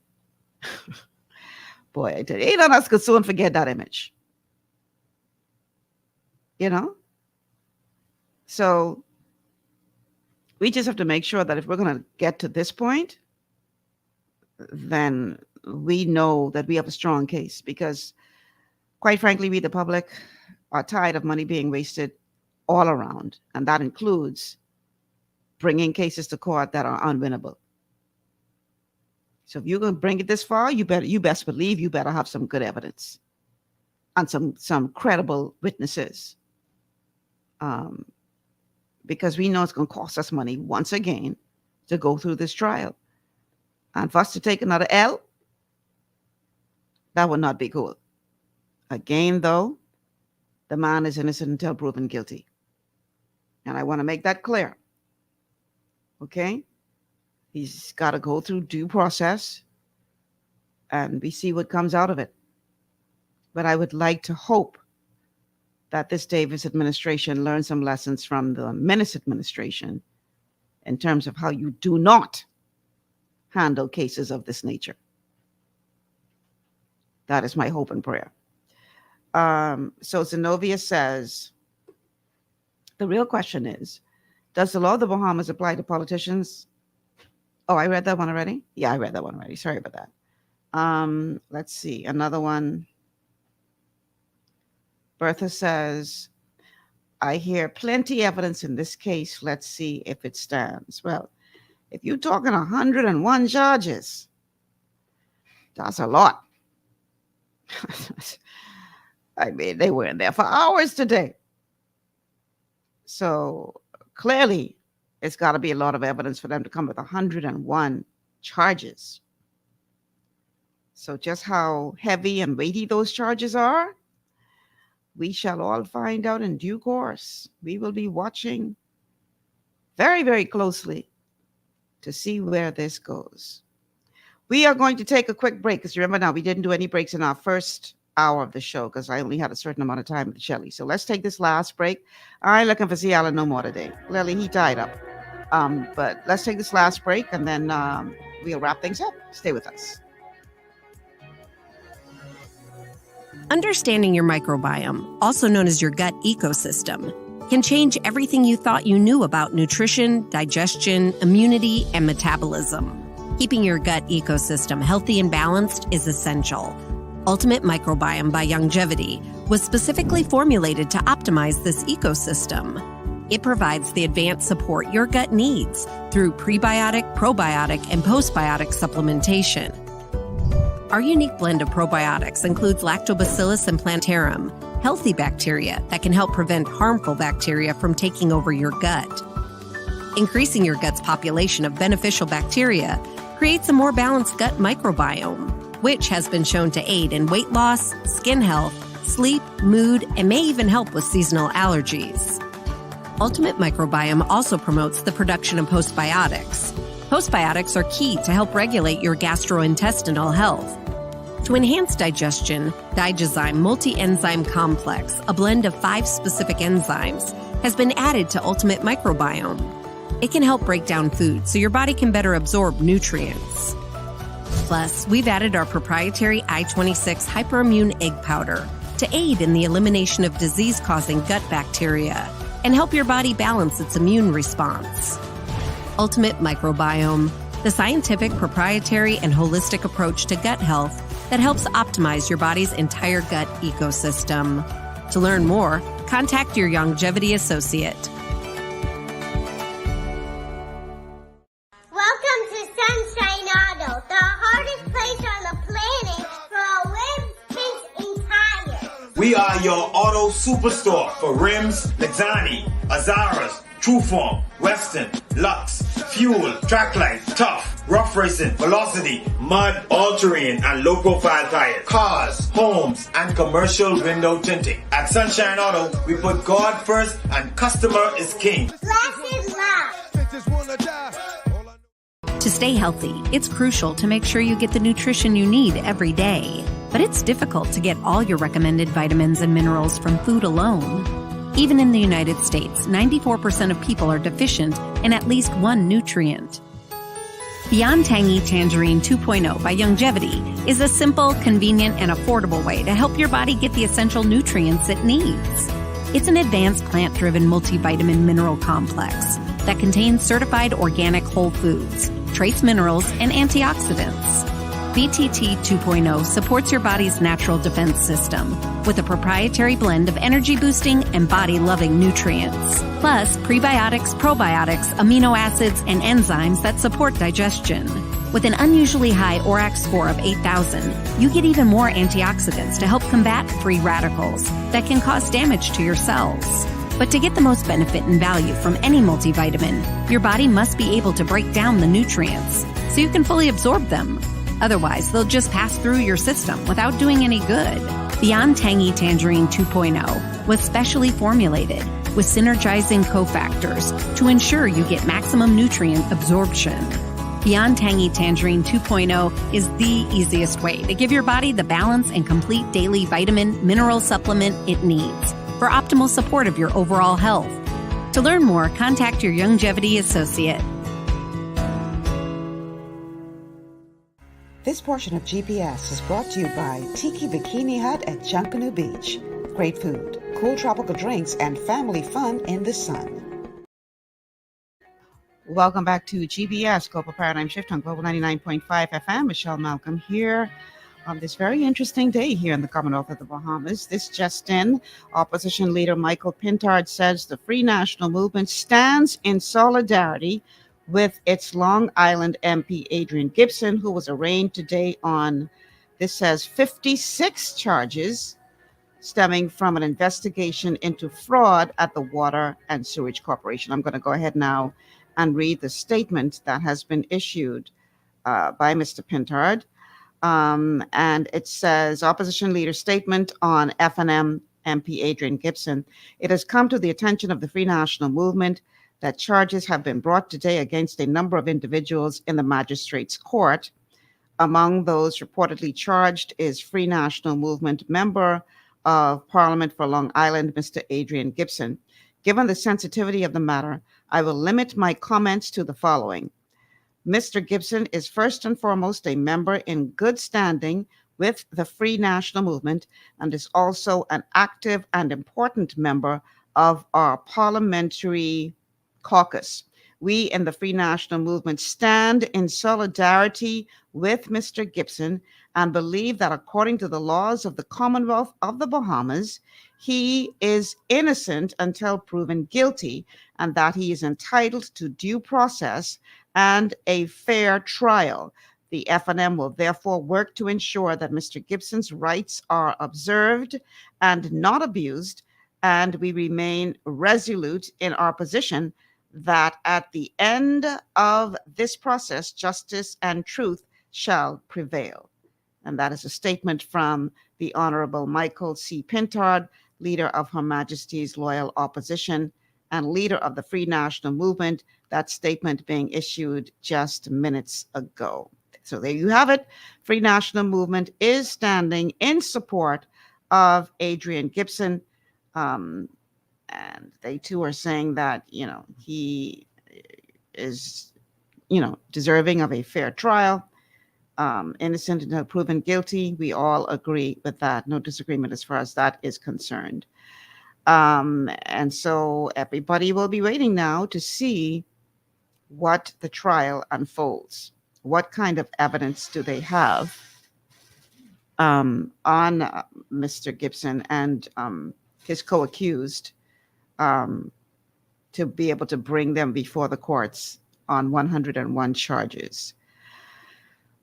boy, I tell you, none of us could soon forget that image. So we just have to make sure that if we're going to get to this point, then we know that we have a strong case, because quite frankly, we, the public, are tired of money being wasted all around. And that includes bringing cases to court that are unwinnable. So if you're going to bring it this far, you best believe you better have some good evidence and some credible witnesses. Because we know it's going to cost us money once again to go through this trial. And for us to take another L, that would not be cool. Again, though, the man is innocent until proven guilty. And I want to make that clear. Okay? He's got to go through due process, and we see what comes out of it. But I would like to hope that this Davis administration learns some lessons from the Menace administration in terms of how you do not handle cases of this nature. That is my hope and prayer. So Zenobia says, the real question is, does the law of the Bahamas apply to politicians? Oh, I read that one already? Yeah, I read that one already. Sorry about that. Let's see. Another one. Bertha says, I hear plenty evidence in this case. Let's see if it stands. Well, if you're talking 101 charges, that's a lot. I mean, they were in there for hours today. So clearly, it's got to be a lot of evidence for them to come with 101 charges. So just how heavy and weighty those charges are, we shall all find out in due course. We will be watching very, very closely to see where this goes. We are going to take a quick break, because remember now, we didn't do any breaks in our first hour of the show because I only had a certain amount of time with Shelley. So let's take this last break. I'm looking for Alan no more today. Clearly, he tied up. But let's take this last break, and then we'll wrap things up. Stay with us. Understanding your microbiome, also known as your gut ecosystem, can change everything you thought you knew about nutrition, digestion, immunity, and metabolism. Keeping your gut ecosystem healthy and balanced is essential. Ultimate Microbiome by Longevity was specifically formulated to optimize this ecosystem. It provides the advanced support your gut needs through prebiotic, probiotic, and postbiotic supplementation. Our unique blend of probiotics includes Lactobacillus and Plantarum, healthy bacteria that can help prevent harmful bacteria from taking over your gut. Increasing your gut's population of beneficial bacteria creates a more balanced gut microbiome, which has been shown to aid in weight loss, skin health, sleep, mood, and may even help with seasonal allergies. Ultimate Microbiome also promotes the production of postbiotics. Postbiotics are key to help regulate your gastrointestinal health. To enhance digestion, Digizyme Multi-Enzyme Complex, a blend of 5 specific enzymes, has been added to Ultimate Microbiome. It can help break down food so your body can better absorb nutrients. Plus, we've added our proprietary I-26 hyperimmune egg powder to aid in the elimination of disease-causing gut bacteria and help your body balance its immune response. Ultimate Microbiome, the scientific, proprietary, and holistic approach to gut health that helps optimize your body's entire gut ecosystem. To learn more, contact your longevity associate. Welcome to Sunshine Auto, the hardest place on the planet for rims, paints, and tires. We are your auto superstore for rims, Lexani, Azaras, Trueform, Western, Lux, Fuel, Tracklight, Tough, Rough Racing, Velocity, Mud, All-Terrain, and low-profile tires, cars, homes, and commercial window tinting. At Sunshine Auto, we put God first and customer is king. Glasses love. To stay healthy, it's crucial to make sure you get the nutrition you need every day. But it's difficult to get all your recommended vitamins and minerals from food alone. Even in the United States, 94% of people are deficient in at least one nutrient. Beyond Tangy Tangerine 2.0 by Longevity is a simple, convenient, and affordable way to help your body get the essential nutrients it needs. It's an advanced plant-driven multivitamin mineral complex that contains certified organic whole foods, trace minerals, and antioxidants. BTT 2.0 supports your body's natural defense system with a proprietary blend of energy-boosting and body-loving nutrients, plus prebiotics, probiotics, amino acids, and enzymes that support digestion. With an unusually high ORAC score of 8,000, you get even more antioxidants to help combat free radicals that can cause damage to your cells. But to get the most benefit and value from any multivitamin, your body must be able to break down the nutrients so you can fully absorb them. Otherwise, they'll just pass through your system without doing any good. Beyond Tangy Tangerine 2.0 was specially formulated with synergizing cofactors to ensure you get maximum nutrient absorption. Beyond Tangy Tangerine 2.0 is the easiest way to give your body the balance and complete daily vitamin mineral supplement it needs for optimal support of your overall health. To learn more, contact your longevity associate. This portion of GPS is brought to you by Tiki Bikini Hut at Junkanoo Beach. Great food, cool tropical drinks, and family fun in the sun. Welcome back to GPS, Global Paradigm Shift on Global 99.5 FM. Michelle Malcolm here on this very interesting day here in the Commonwealth of the Bahamas. This just in, opposition leader Michael Pintard says the Free National Movement stands in solidarity with its Long Island MP Adrian Gibson, who was arraigned today on, this says, 56 charges stemming from an investigation into fraud at the Water and Sewage Corporation. I'm going to go ahead now and read the statement that has been issued by Mr. Pintard. And it says, opposition leader statement on FNM MP Adrian Gibson. It has come to the attention of the Free National Movement that charges have been brought today against a number of individuals in the magistrate's court. Among those reportedly charged is Free National Movement Member of Parliament for Long Island, Mr. Adrian Gibson. Given the sensitivity of the matter, I will limit my comments to the following. Mr. Gibson is first and foremost a member in good standing with the Free National Movement and is also an active and important member of our parliamentary caucus. We in the Free National Movement stand in solidarity with Mr. Gibson and believe that according to the laws of the Commonwealth of the Bahamas, he is innocent until proven guilty and that he is entitled to due process and a fair trial. The FNM will therefore work to ensure that Mr. Gibson's rights are observed and not abused, and we remain resolute in our position that at the end of this process, justice and truth shall prevail. And that is a statement from the Honorable Michael C. Pintard, leader of Her Majesty's Loyal Opposition and leader of the Free National Movement, that statement being issued just minutes ago. So there you have it. Free National Movement is standing in support of Adrian Gibson. And they too are saying that, he is, deserving of a fair trial, innocent until proven guilty. We all agree with that. No disagreement as far as that is concerned. And so everybody will be waiting now to see what the trial unfolds. What kind of evidence do they have on Mr. Gibson and his co-accused to be able to bring them before the courts on 101 charges.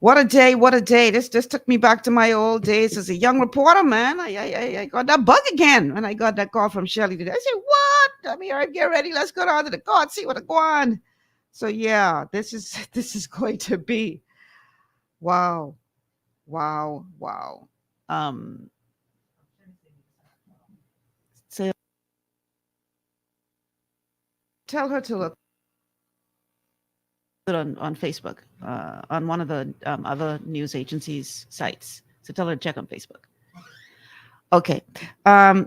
What a day, what a day. This took me back to my old days as a young reporter, man. I got that bug again when I got that call from Shelley today. I said, what? I'm here, get ready. Let's go down to the court, see what's going on. So yeah, this is going to be wow. So tell her to look on Facebook, on one of the other news agencies' sites. So tell her to check on Facebook. Okay.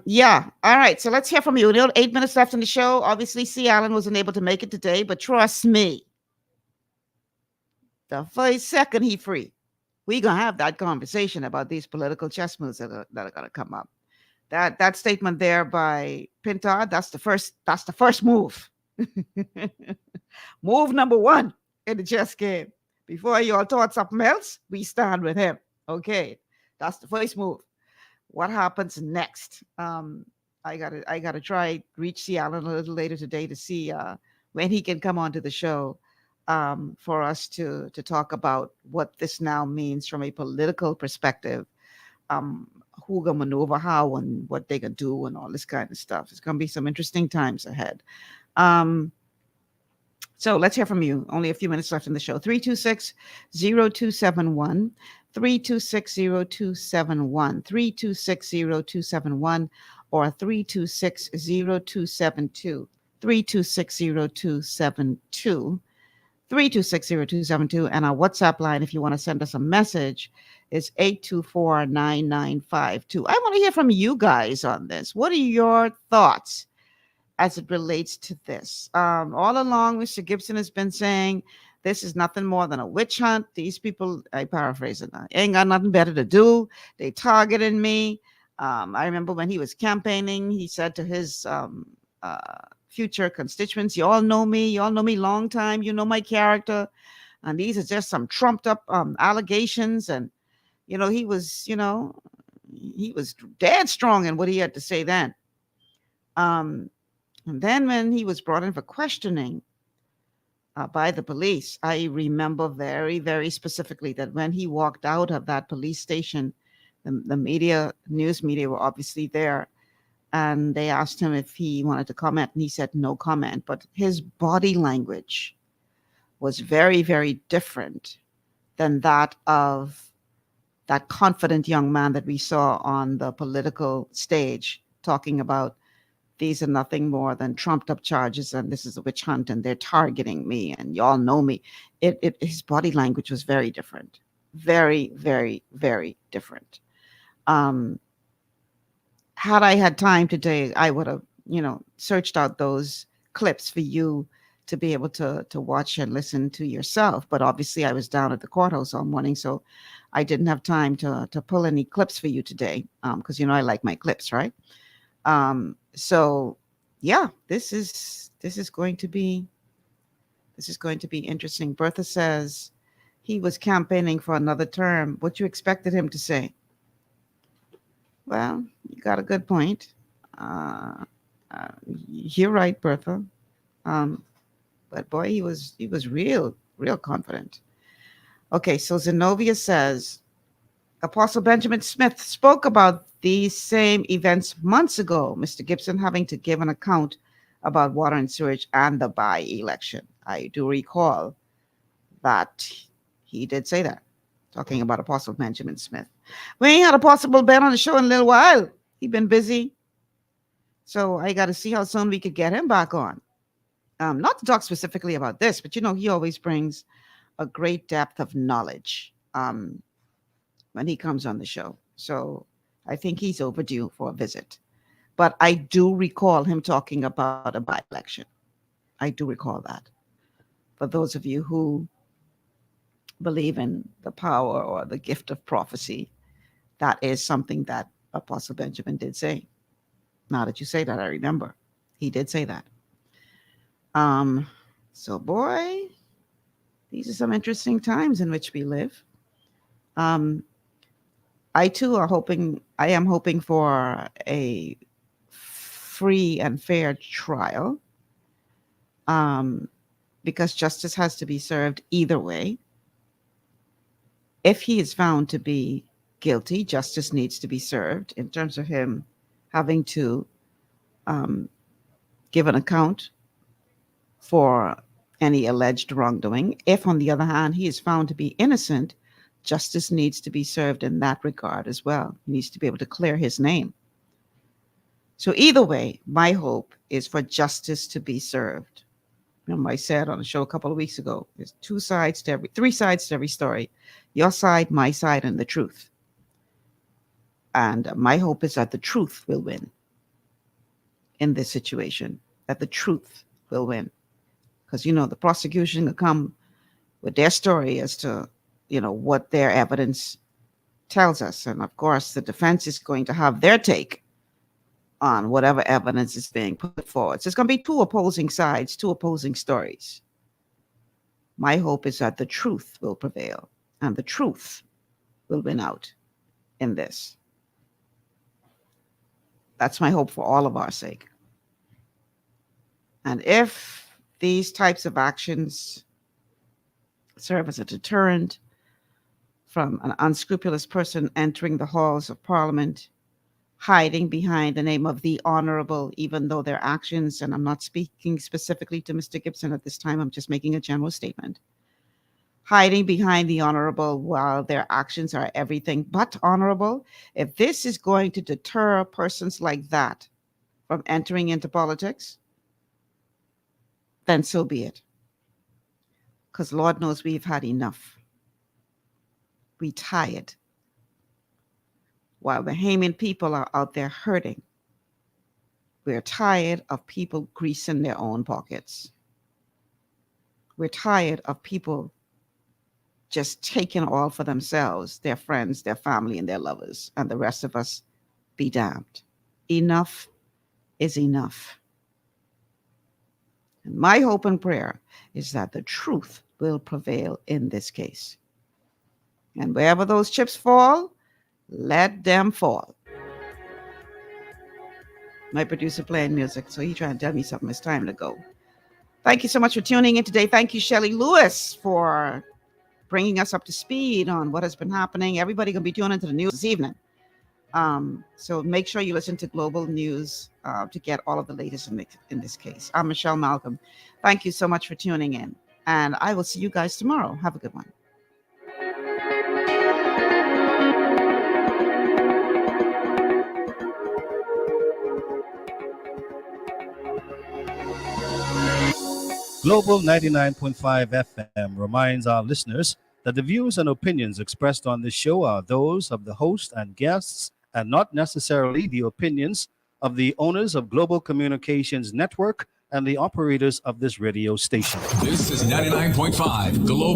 Yeah. All right. So let's hear from you. 8 minutes left in the show. Obviously, C. Allen wasn't able to make it today, but trust me, the first second he free, we're gonna have that conversation about these political chess moves that are gonna come up. That statement there by Pintard, that's the first move. Move number one in the chess game. Before you all thought something else, we stand with him. Okay, that's the first move. What happens next? I gotta try reach C. Allen a little later today to see when he can come onto the show for us to talk about what this now means from a political perspective. Who gonna maneuver how and what they gonna do and all this kind of stuff. It's gonna be some interesting times ahead. So let's hear from you. Only a few minutes left in the show. 326-0271, 326-0271, 326-0271, or 326-0272, 326-0272, 326-0272. And our WhatsApp line, if you want to send us a message, is 824-9952. I want to hear from you guys on this. What are your thoughts as it relates to this? All along, Mr. Gibson has been saying this is nothing more than a witch hunt. These people, I paraphrase it now, ain't got nothing better to do. They targeted me. I remember when he was campaigning, he said to his future constituents, you all know me long time, you know my character, and these are just some trumped up allegations. And he was dead strong in what he had to say then. And then when he was brought in for questioning by the police, I remember very, very specifically that when he walked out of that police station, the news media were obviously there, and they asked him if he wanted to comment, and he said no comment. But his body language was very, very different than that of that confident young man that we saw on the political stage talking about these are nothing more than trumped up charges, and this is a witch hunt, and they're targeting me, and y'all know me. His body language was very different. Very, very, very different. Had I had time today, I would have, searched out those clips for you to be able to watch and listen to yourself. But obviously I was down at the courthouse all morning, so I didn't have time to pull any clips for you today. Because I like my clips, right? So yeah, this is going to be interesting. Bertha says he was campaigning for another term. What you expected him to say? Well, you got a good point. You're right, Bertha. But boy, he was real confident. Okay, so Zenobia says Apostle Benjamin Smith spoke about these same events months ago, Mr. Gibson having to give an account about water and sewage and the by-election. I do recall that he did say that, talking about Apostle Benjamin Smith. We ain't had Apostle Ben on the show in a little while. He's been busy. So I got to see how soon we could get him back on. Not to talk specifically about this, but he always brings a great depth of knowledge when he comes on the show. So I think he's overdue for a visit. But I do recall him talking about a by-election. I do recall that. For those of you who believe in the power or the gift of prophecy, that is something that Apostle Benjamin did say. Now that you say that, I remember. He did say that. So boy, these are some interesting times in which we live. I too I am hoping for a free and fair trial, because justice has to be served either way. If he is found to be guilty, justice needs to be served in terms of him having to give an account for any alleged wrongdoing. If, on the other hand, he is found to be innocent, justice needs to be served in that regard as well. He needs to be able to clear his name. So either way, my hope is for justice to be served. Remember, I said on a show a couple of weeks ago, there's three sides to every story. Your side, my side, and the truth. And my hope is that the truth will win in this situation, that the truth will win. Because, the prosecution will come with their story as to, what their evidence tells us. And of course, the defense is going to have their take on whatever evidence is being put forward. So it's going to be two opposing sides, two opposing stories. My hope is that the truth will prevail and the truth will win out in this. That's my hope for all of our sake. And if these types of actions serve as a deterrent from an unscrupulous person entering the halls of Parliament, hiding behind the name of the Honorable, even though their actions, and I'm not speaking specifically to Mr. Gibson at this time, I'm just making a general statement, hiding behind the Honorable while their actions are everything but honorable, if this is going to deter persons like that from entering into politics, then so be it. Because Lord knows we've had enough. We tired. While the Bahamian people are out there hurting, we're tired of people greasing their own pockets. We're tired of people just taking all for themselves, their friends, their family, and their lovers, and the rest of us be damned. Enough is enough. And my hope and prayer is that the truth will prevail in this case. And wherever those chips fall, let them fall. My producer playing music, so he trying to tell me something. It's time to go. Thank you so much for tuning in today. Thank you, Shelley Lewis, for bringing us up to speed on what has been happening. Everybody going to be tuning into the news this evening. So make sure you listen to Global News to get all of the latest in this case. I'm Michelle Malcolm. Thank you so much for tuning in. And I will see you guys tomorrow. Have a good one. Global 99.5 FM reminds our listeners that the views and opinions expressed on this show are those of the host and guests and not necessarily the opinions of the owners of Global Communications Network and the operators of this radio station. This is 99.5 Global.